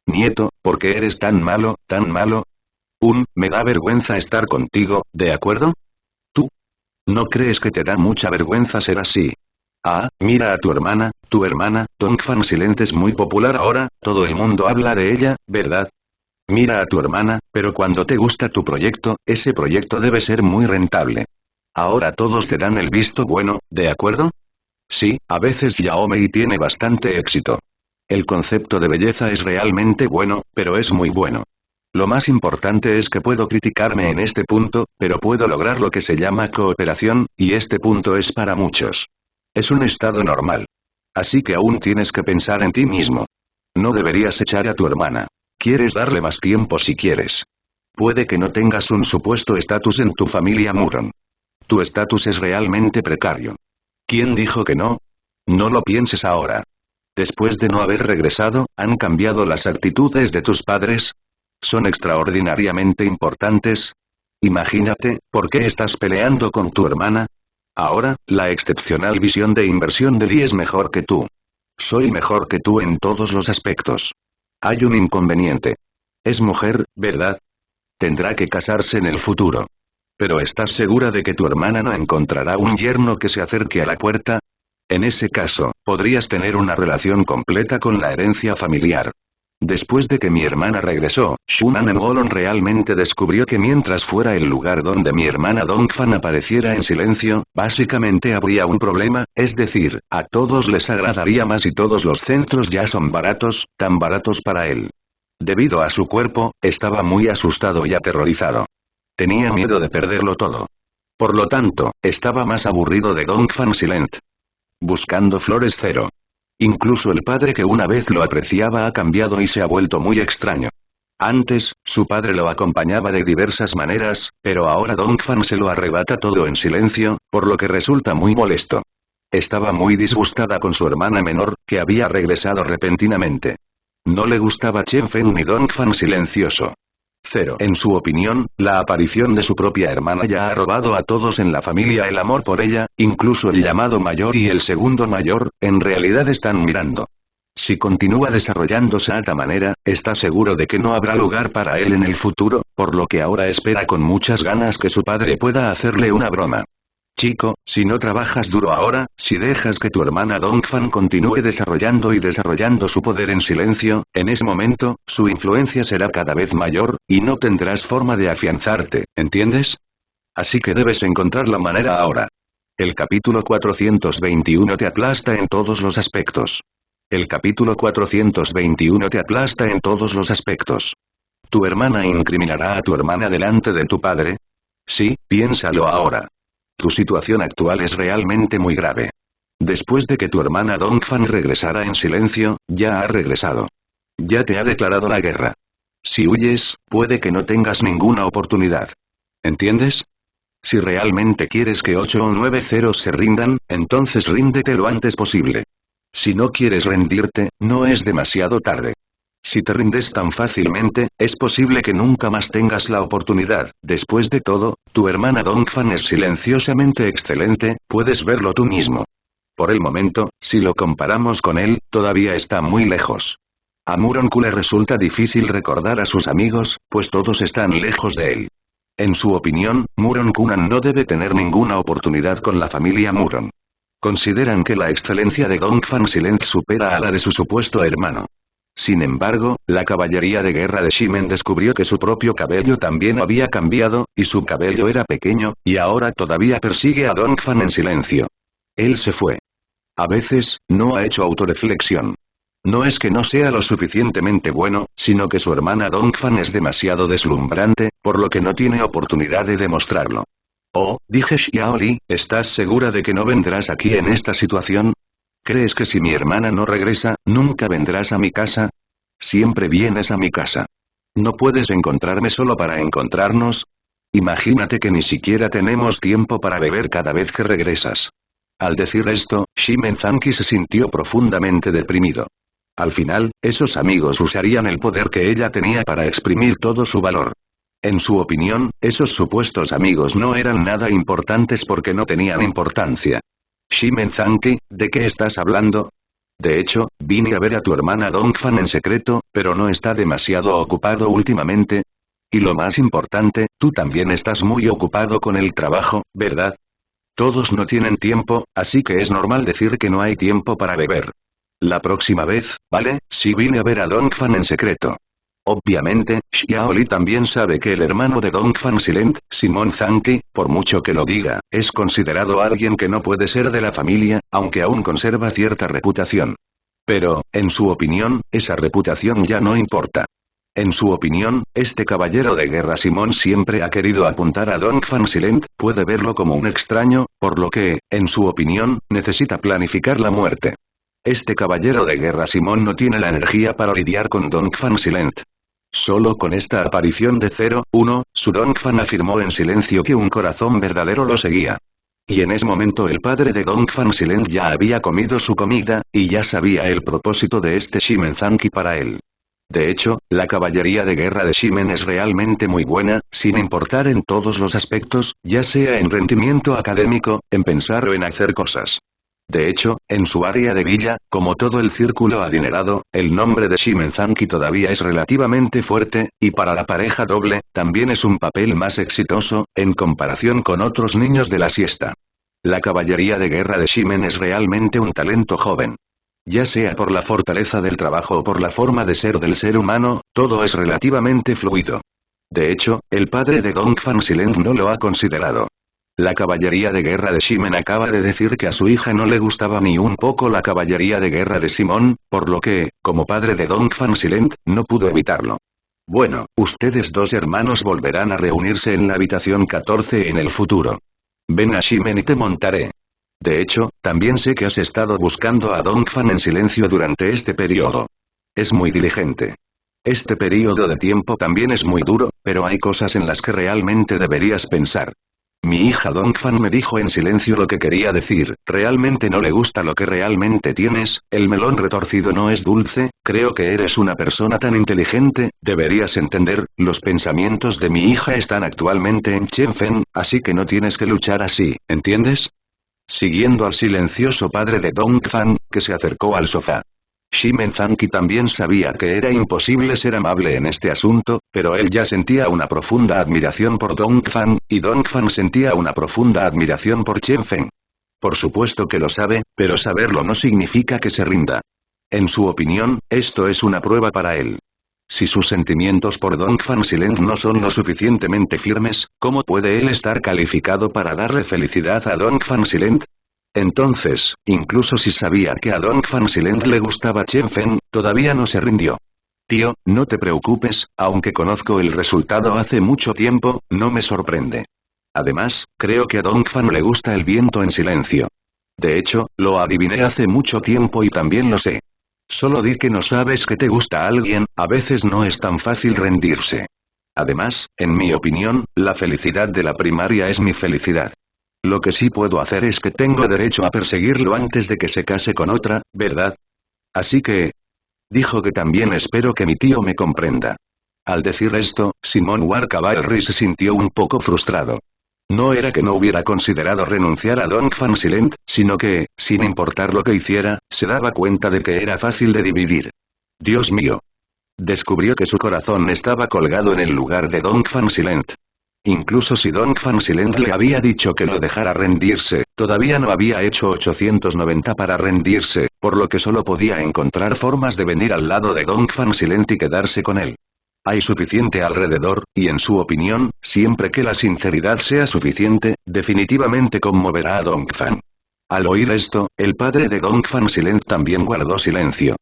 Nieto, ¿por qué eres tan malo, tan malo? Me da vergüenza estar contigo, ¿de acuerdo? ¿Tú? ¿No crees que te da mucha vergüenza ser así? Ah, mira a tu hermana, Dongfang Silent es muy popular ahora, todo el mundo habla de ella, ¿verdad? Mira a tu hermana, pero cuando te gusta tu proyecto, ese proyecto debe ser muy rentable. Ahora todos te dan el visto bueno, ¿de acuerdo? Sí, a veces Yaomei tiene bastante éxito. El concepto de belleza es realmente bueno, pero es muy bueno. Lo más importante es que puedo criticarme en este punto, pero puedo lograr lo que se llama cooperación, y este punto es para muchos. Es un estado normal. Así que aún tienes que pensar en ti mismo. No deberías echar a tu hermana. Quieres darle más tiempo si quieres. Puede que no tengas un supuesto estatus en tu familia Muron. Tu estatus es realmente precario. ¿Quién dijo que no? No lo pienses ahora. Después de no haber regresado, ¿han cambiado las actitudes de tus padres? ¿Son extraordinariamente importantes? Imagínate, ¿por qué estás peleando con tu hermana? Ahora, la excepcional visión de inversión de Lee es mejor que tú. Soy mejor que tú en todos los aspectos. Hay un inconveniente. Es mujer, ¿verdad? Tendrá que casarse en el futuro. ¿Pero estás segura de que tu hermana no encontrará un yerno que se acerque a la puerta? En ese caso, podrías tener una relación completa con la herencia familiar. Después de que mi hermana regresó, Shunan Emolon realmente descubrió que mientras fuera el lugar donde mi hermana Dongfan apareciera en silencio, básicamente habría un problema, es decir, a todos les agradaría más y todos los centros ya son baratos, tan baratos para él. Debido a su cuerpo, estaba muy asustado y aterrorizado. Tenía miedo de perderlo todo. Por lo tanto, estaba más aburrido de Dongfan Silent. Buscando flores cero. Incluso el padre que una vez lo apreciaba ha cambiado y se ha vuelto muy extraño. Antes, su padre lo acompañaba de diversas maneras, pero ahora Dongfan se lo arrebata todo en silencio, por lo que resulta muy molesto. Estaba muy disgustada con su hermana menor, que había regresado repentinamente. No le gustaba Chen Feng ni Dongfan silencioso. Cero. En su opinión, la aparición de su propia hermana ya ha robado a todos en la familia el amor por ella, incluso el llamado mayor y el segundo mayor, en realidad están mirando. Si continúa desarrollándose de esta manera, está seguro de que no habrá lugar para él en el futuro, por lo que ahora espera con muchas ganas que su padre pueda hacerle una broma. Chico, si no trabajas duro ahora, si dejas que tu hermana Dongfan continúe desarrollando y desarrollando su poder en silencio, en ese momento, su influencia será cada vez mayor, y no tendrás forma de afianzarte, ¿entiendes? Así que debes encontrar la manera ahora. El capítulo 421 te aplasta en todos los aspectos. El capítulo 421 te aplasta en todos los aspectos. ¿Tu hermana incriminará a tu hermana delante de tu padre? Sí, piénsalo ahora. Tu situación actual es realmente muy grave. Después de que tu hermana Dongfan regresara en silencio, ya ha regresado. Ya te ha declarado la guerra. Si huyes, puede que no tengas ninguna oportunidad. ¿Entiendes? Si realmente quieres que 8 o 9 ceros se rindan, entonces ríndete lo antes posible. Si no quieres rendirte, no es demasiado tarde. Si te rindes tan fácilmente, es posible que nunca más tengas la oportunidad. Después de todo, tu hermana Dongfan es silenciosamente excelente, puedes verlo tú mismo. Por el momento, si lo comparamos con él, todavía está muy lejos. A Muronku le resulta difícil recordar a sus amigos, pues todos están lejos de él. En su opinión, Muron-kunan no debe tener ninguna oportunidad con la familia Muron. Consideran que la excelencia de Dongfan Silent supera a la de su supuesto hermano. Sin embargo, la caballería de guerra de Shimen descubrió que su propio cabello también había cambiado, y su cabello era pequeño, y ahora todavía persigue a Dongfan en silencio. Él se fue. A veces, no ha hecho autorreflexión. No es que no sea lo suficientemente bueno, sino que su hermana Dongfan es demasiado deslumbrante, por lo que no tiene oportunidad de demostrarlo. Oh, dije Xiaoli, ¿estás segura de que no vendrás aquí en esta situación? ¿Crees que si mi hermana no regresa, nunca vendrás a mi casa? Siempre vienes a mi casa. ¿No puedes encontrarme solo para encontrarnos? Imagínate que ni siquiera tenemos tiempo para beber cada vez que regresas. Al decir esto, Shimen Zanki se sintió profundamente deprimido. Al final, esos amigos usarían el poder que ella tenía para exprimir todo su valor. En su opinión, esos supuestos amigos no eran nada importantes porque no tenían importancia. Shimen Zanki, ¿de qué estás hablando? De hecho, vine a ver a tu hermana Dongfan en secreto, pero no está demasiado ocupado últimamente. Y lo más importante, tú también estás muy ocupado con el trabajo, ¿verdad? Todos no tienen tiempo, así que es normal decir que no hay tiempo para beber. La próxima vez, ¿vale? Sí vine a ver a Dongfan en secreto. Obviamente, Xiaoli también sabe que el hermano de Dongfang Silent, Simon Zanki, por mucho que lo diga, es considerado alguien que no puede ser de la familia, aunque aún conserva cierta reputación. Pero, en su opinión, esa reputación ya no importa. En su opinión, este caballero de guerra Simón siempre ha querido apuntar a Dongfang Silent, puede verlo como un extraño, por lo que, en su opinión, necesita planificar la muerte. Este caballero de guerra Simón no tiene la energía para lidiar con Dongfang Silent. Solo con esta aparición de 0-1, su Dongfang afirmó en silencio que un corazón verdadero lo seguía. Y en ese momento el padre de Dongfang Silent ya había comido su comida, y ya sabía el propósito de este Shimen Zanki para él. De hecho, la caballería de guerra de Shimen es realmente muy buena, sin importar en todos los aspectos, ya sea en rendimiento académico, en pensar o en hacer cosas. De hecho, en su área de villa, como todo el círculo adinerado, el nombre de Shimen Zanki todavía es relativamente fuerte, y para la pareja doble, también es un papel más exitoso, en comparación con otros niños de la siesta. La caballería de guerra de Shimen es realmente un talento joven. Ya sea por la fortaleza del trabajo o por la forma de ser del ser humano, todo es relativamente fluido. De hecho, el padre de Dongfang Silent no lo ha considerado. La caballería de guerra de Shimen acaba de decir que a su hija no le gustaba ni un poco la caballería de guerra de Simón, por lo que, como padre de Dongfang Silent, no pudo evitarlo. Bueno, ustedes dos hermanos volverán a reunirse en la habitación 14 en el futuro. Ven a Shimen y te montaré. De hecho, también sé que has estado buscando a Dongfang en silencio durante este periodo. Es muy diligente. Este periodo de tiempo también es muy duro, pero hay cosas en las que realmente deberías pensar. Mi hija Dongfang me dijo en silencio lo que quería decir, realmente no le gusta lo que realmente tienes, el melón retorcido no es dulce, creo que eres una persona tan inteligente, deberías entender, los pensamientos de mi hija están actualmente en Chenfen, así que no tienes que luchar así, ¿entiendes? Siguiendo al silencioso padre de Dongfang, que se acercó al sofá. Shimen Zanki también sabía que era imposible ser amable en este asunto, pero él ya sentía una profunda admiración por Dongfang, y Dongfang sentía una profunda admiración por Chenfen. Por supuesto que lo sabe, pero saberlo no significa que se rinda. En su opinión, esto es una prueba para él. Si sus sentimientos por Dongfang Silent no son lo suficientemente firmes, ¿cómo puede él estar calificado para darle felicidad a Dongfang Silent? Entonces, incluso si sabía que a Dongfang Silent le gustaba Chenfen, todavía no se rindió. Tío, no te preocupes, aunque conozco el resultado hace mucho tiempo, no me sorprende. Además, creo que a Dongfang le gusta el viento en silencio. De hecho, lo adiviné hace mucho tiempo y también lo sé. Solo di que no sabes que te gusta a alguien, a veces no es tan fácil rendirse. Además, en mi opinión, la felicidad de la primaria es mi felicidad. Lo que sí puedo hacer es que tengo derecho a perseguirlo antes de que se case con otra, ¿verdad? Así que... Dijo que también espero que mi tío me comprenda. Al decir esto, Simon War Cavalry se sintió un poco frustrado. No era que no hubiera considerado renunciar a Dongfang Silent, sino que, sin importar lo que hiciera, se daba cuenta de que era fácil de dividir. Dios mío. Descubrió que su corazón estaba colgado en el lugar de Dongfang Silent. Incluso si Dongfang Silent le había dicho que lo dejara rendirse, todavía no había hecho 890 para rendirse, por lo que solo podía encontrar formas de venir al lado de Dongfang Silent y quedarse con él. Hay suficiente alrededor, y en su opinión, siempre que la sinceridad sea suficiente, definitivamente conmoverá a Dongfang. Al oír esto, el padre de Dongfang Silent también guardó silencio.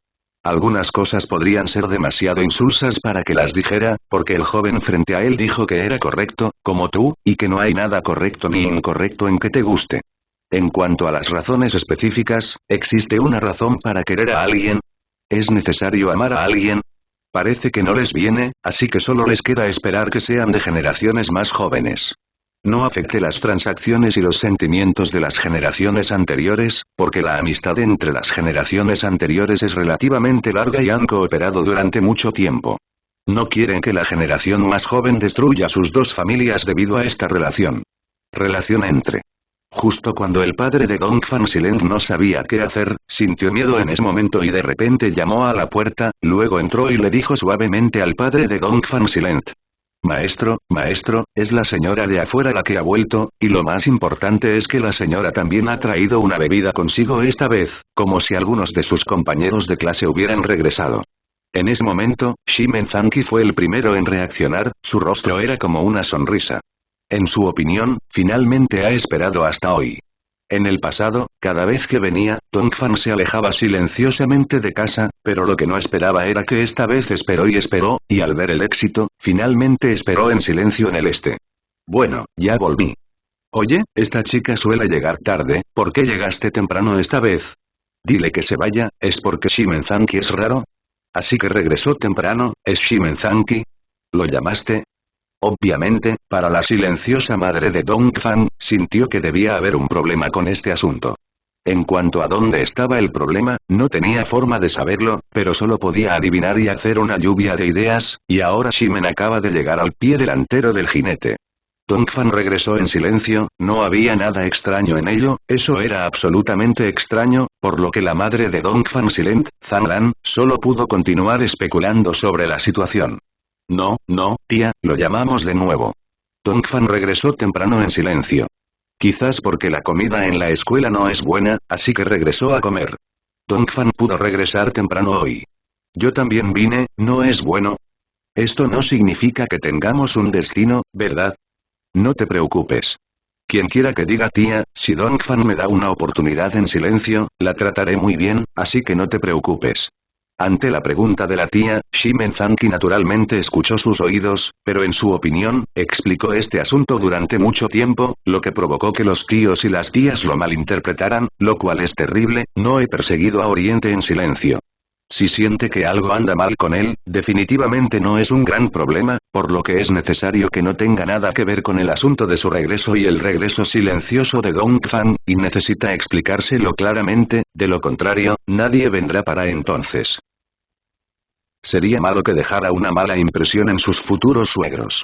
Algunas cosas podrían ser demasiado insulsas para que las dijera, porque el joven frente a él dijo que era correcto, como tú, y que no hay nada correcto ni incorrecto en que te guste. En cuanto a las razones específicas, ¿existe una razón para querer a alguien? ¿Es necesario amar a alguien? Parece que no les viene, así que solo les queda esperar que sean de generaciones más jóvenes. No afecte las transacciones y los sentimientos de las generaciones anteriores, porque la amistad entre las generaciones anteriores es relativamente larga y han cooperado durante mucho tiempo. No quieren que la generación más joven destruya sus dos familias debido a esta relación. Relación entre. Justo cuando el padre de Dongfang Silent no sabía qué hacer, sintió miedo en ese momento y de repente llamó a la puerta, luego entró y le dijo suavemente al padre de Dongfang Silent. Maestro, es la señora de afuera la que ha vuelto, y lo más importante es que la señora también ha traído una bebida consigo esta vez, como si algunos de sus compañeros de clase hubieran regresado. En ese momento, Shimenzanki fue el primero en reaccionar, su rostro era como una sonrisa. En su opinión, finalmente ha esperado hasta hoy. En el pasado, cada vez que venía, Dongfang se alejaba silenciosamente de casa, pero lo que no esperaba era que esta vez esperó, y al ver el éxito, finalmente esperó en silencio en el este. Bueno, ya volví. Oye, esta chica suele llegar tarde, ¿por qué llegaste temprano esta vez? Dile que se vaya, ¿es porque Shimenzanki es raro? Así que regresó temprano, ¿es Shimenzanki? ¿Lo llamaste? Obviamente, para la silenciosa madre de Dongfang, sintió que debía haber un problema con este asunto. En cuanto a dónde estaba el problema, no tenía forma de saberlo, pero solo podía adivinar y hacer una lluvia de ideas, y ahora Shimen acaba de llegar al pie delantero del jinete. Dongfang regresó en silencio, no había nada extraño en ello, eso era absolutamente extraño, por lo que la madre de Dongfang Silent, Zhang solo pudo continuar especulando sobre la situación. No, tía, lo llamamos de nuevo. Dongfang regresó temprano en silencio. Quizás porque la comida en la escuela no es buena, así que regresó a comer. Dongfang pudo regresar temprano hoy. Yo también vine, ¿no es bueno? Esto no significa que tengamos un destino, ¿verdad? No te preocupes. Quien quiera que diga tía, si Dongfang me da una oportunidad en silencio, la trataré muy bien, así que no te preocupes. Ante la pregunta de la tía, Shimenzanki naturalmente escuchó sus oídos, pero en su opinión, explicó este asunto durante mucho tiempo, lo que provocó que los tíos y las tías lo malinterpretaran, lo cual es terrible, no he perseguido a Oriente en silencio. Si siente que algo anda mal con él, definitivamente no es un gran problema, por lo que es necesario que no tenga nada que ver con el asunto de su regreso y el regreso silencioso de Dongfang, y necesita explicárselo claramente, de lo contrario, nadie vendrá para entonces. Sería malo que dejara una mala impresión en sus futuros suegros.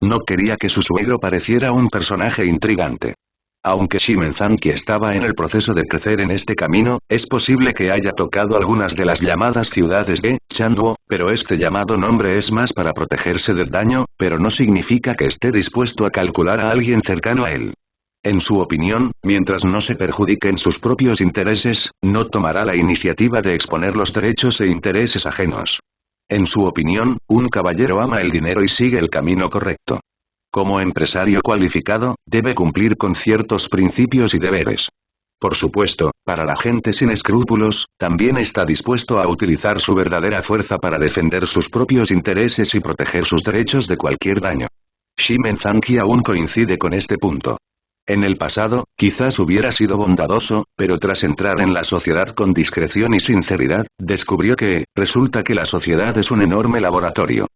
No quería que su suegro pareciera un personaje intrigante. Aunque Shimenzanki estaba en el proceso de crecer en este camino, es posible que haya tocado algunas de las llamadas ciudades de Chanduo, pero este llamado nombre es más para protegerse del daño, pero no significa que esté dispuesto a calcular a alguien cercano a él. En su opinión, mientras no se perjudiquen sus propios intereses, no tomará la iniciativa de exponer los derechos e intereses ajenos. En su opinión, un caballero ama el dinero y sigue el camino correcto. Como empresario cualificado, debe cumplir con ciertos principios y deberes. Por supuesto, para la gente sin escrúpulos, también está dispuesto a utilizar su verdadera fuerza para defender sus propios intereses y proteger sus derechos de cualquier daño. Shimenzanki aún coincide con este punto. En el pasado, quizás hubiera sido bondadoso, pero tras entrar en la sociedad con discreción y sinceridad, descubrió que, resulta que la sociedad es un enorme laboratorio.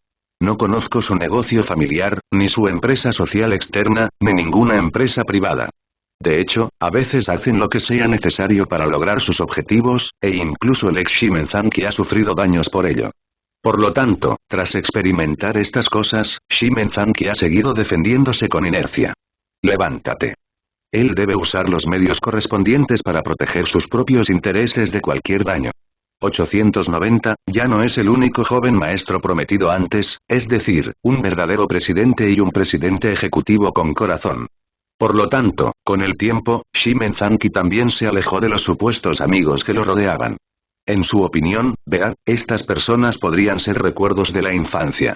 No conozco su negocio familiar, ni su empresa social externa, ni ninguna empresa privada. De hecho, a veces hacen lo que sea necesario para lograr sus objetivos, e incluso el ex Shimenzanki ha sufrido daños por ello. Por lo tanto, tras experimentar estas cosas, Shimenzanki ha seguido defendiéndose con inercia. Levántate. Él debe usar los medios correspondientes para proteger sus propios intereses de cualquier daño. 890, ya no es el único joven maestro prometido antes, es decir, un verdadero presidente y un presidente ejecutivo con corazón. Por lo tanto, con el tiempo, Shimenzanki también se alejó de los supuestos amigos que lo rodeaban. En su opinión, estas personas podrían ser recuerdos de la infancia.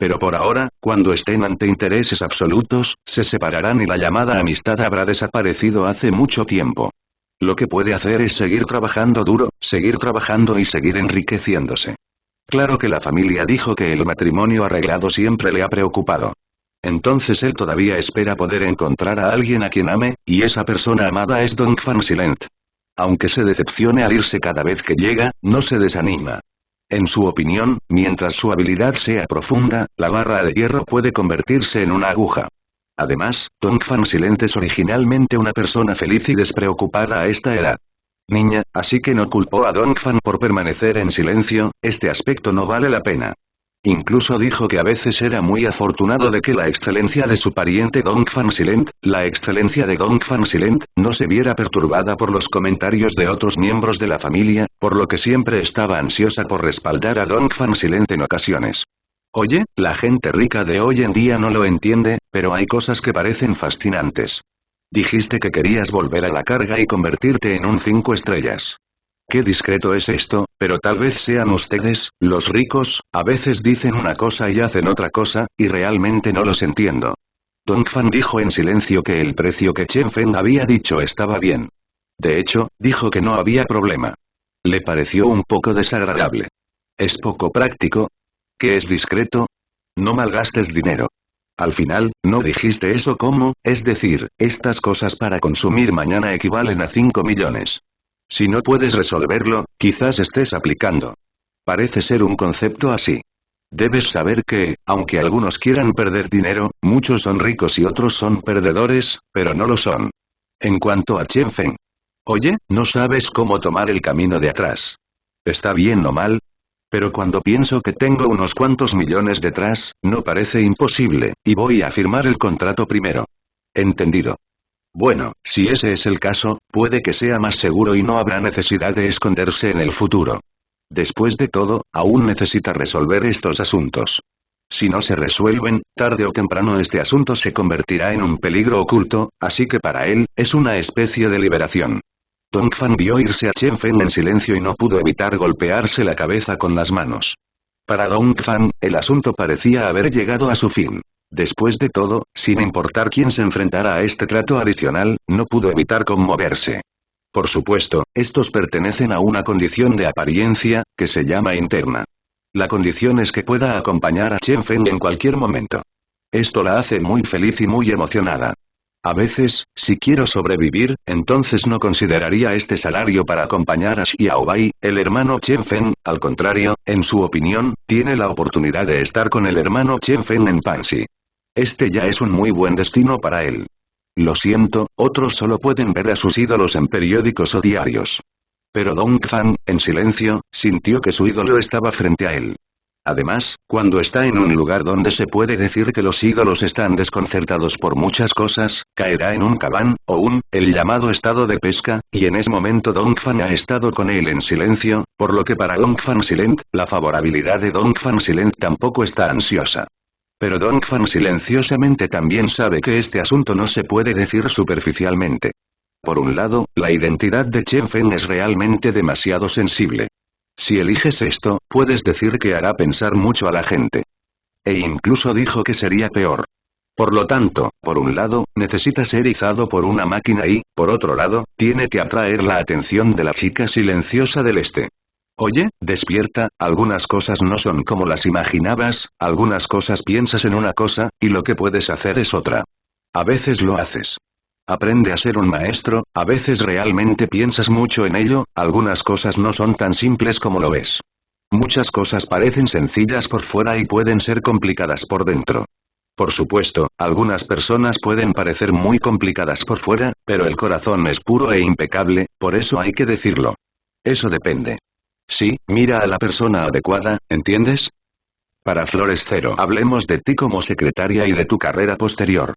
Pero por ahora, cuando estén ante intereses absolutos, se separarán y la llamada amistad habrá desaparecido hace mucho tiempo. Lo que puede hacer es seguir trabajando duro, seguir trabajando y seguir enriqueciéndose. Claro que la familia dijo que el matrimonio arreglado siempre le ha preocupado. Entonces él todavía espera poder encontrar a alguien a quien ame, y esa persona amada es Dongfang Silent. Aunque se decepcione al irse cada vez que llega, no se desanima. En su opinión, mientras su habilidad sea profunda, la barra de hierro puede convertirse en una aguja. Además, Dongfang Silent es originalmente una persona feliz y despreocupada a esta edad. Niña, así que no culpó a Dongfang por permanecer en silencio, este aspecto no vale la pena. Incluso dijo que a veces era muy afortunado de que la excelencia de su pariente Dongfang Silent, la excelencia de Dongfang Silent, no se viera perturbada por los comentarios de otros miembros de la familia, por lo que siempre estaba ansiosa por respaldar a Dongfang Silent en ocasiones. Oye, la gente rica de hoy en día no lo entiende, pero hay cosas que parecen fascinantes. Dijiste que querías volver a la carga y convertirte en un 5 estrellas. Qué discreto es esto, pero tal vez sean ustedes, los ricos, a veces dicen una cosa y hacen otra cosa, y realmente no los entiendo. Dongfan dijo en silencio que el precio que Chen Feng había dicho estaba bien. De hecho, dijo que no había problema. Le pareció un poco desagradable. ¿Es poco práctico? ¿Qué es discreto? No malgastes dinero. Al final, no dijiste eso como, es decir, estas cosas para consumir mañana equivalen a 5 millones. Si no puedes resolverlo, quizás estés aplicando. Parece ser un concepto así. Debes saber que, aunque algunos quieran perder dinero, muchos son ricos y otros son perdedores, pero no lo son. En cuanto a Chen Feng. Oye, no sabes cómo tomar el camino de atrás. ¿Está bien o mal? Pero cuando pienso que tengo unos cuantos millones detrás, no parece imposible, y voy a firmar el contrato primero. Entendido. Bueno, si ese es el caso, puede que sea más seguro y no habrá necesidad de esconderse en el futuro. Después de todo, aún necesita resolver estos asuntos. Si no se resuelven, tarde o temprano este asunto se convertirá en un peligro oculto, así que para él, es una especie de liberación. Dongfan vio irse a Chen Feng en silencio y no pudo evitar golpearse la cabeza con las manos. Para Dongfan, el asunto parecía haber llegado a su fin. Después de todo, sin importar quién se enfrentara a este trato adicional, no pudo evitar conmoverse. Por supuesto, estos pertenecen a una condición de apariencia, que se llama interna. La condición es que pueda acompañar a Chen Feng en cualquier momento. Esto la hace muy feliz y muy emocionada. A veces, si quiero sobrevivir, entonces no consideraría este salario para acompañar a Xiaobai, el hermano Chen Feng, al contrario, en su opinión, tiene la oportunidad de estar con el hermano Chen Feng en Panxi. Este ya es un muy buen destino para él. Lo siento, otros solo pueden ver a sus ídolos en periódicos o diarios. Pero Dongfan, en silencio, sintió que su ídolo estaba frente a él. Además, cuando está en un lugar donde se puede decir que los ídolos están desconcertados por muchas cosas, caerá en un cabán, o el llamado estado de pesca, y en ese momento Dongfan ha estado con él en silencio, por lo que para Dongfan Silent, la favorabilidad de Dongfan Silent tampoco está ansiosa. Pero Dongfan silenciosamente también sabe que este asunto no se puede decir superficialmente. Por un lado, la identidad de Chen Feng es realmente demasiado sensible. Si eliges esto, puedes decir que hará pensar mucho a la gente. E incluso dijo que sería peor. Por lo tanto, por un lado, necesita ser izado por una máquina y, por otro lado, tiene que atraer la atención de la chica silenciosa del este. Oye, despierta, algunas cosas no son como las imaginabas, algunas cosas piensas en una cosa, y lo que puedes hacer es otra. A veces lo haces. Aprende a ser un maestro, a veces realmente piensas mucho en ello, algunas cosas no son tan simples como lo ves. Muchas cosas parecen sencillas por fuera y pueden ser complicadas por dentro. Por supuesto, algunas personas pueden parecer muy complicadas por fuera, pero el corazón es puro e impecable, por eso hay que decirlo. Eso depende. Sí, mira a la persona adecuada, ¿entiendes? Para Flores Cero, hablemos de ti como secretaria y de tu carrera posterior.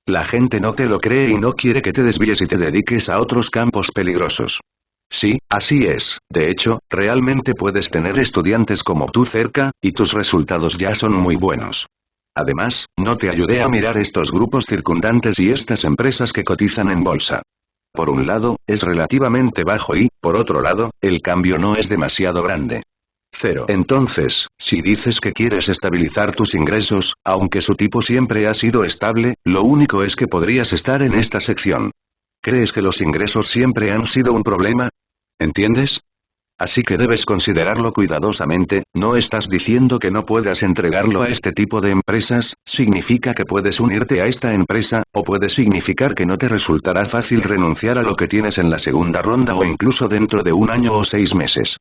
La gente no te lo cree y no quiere que te desvíes y te dediques a otros campos peligrosos. Sí, así es, de hecho, realmente puedes tener estudiantes como tú cerca, y tus resultados ya son muy buenos. Además, no te ayudé a mirar estos grupos circundantes y estas empresas que cotizan en bolsa. Por un lado, es relativamente bajo y, por otro lado, el cambio no es demasiado grande. Cero. Entonces, si dices que quieres estabilizar tus ingresos, aunque su tipo siempre ha sido estable, lo único es que podrías estar en esta sección. ¿Crees que los ingresos siempre han sido un problema? ¿Entiendes? Así que debes considerarlo cuidadosamente, no estás diciendo que no puedas entregarlo a este tipo de empresas, significa que puedes unirte a esta empresa, o puede significar que no te resultará fácil renunciar a lo que tienes en la segunda ronda o incluso dentro de un año o 6 meses.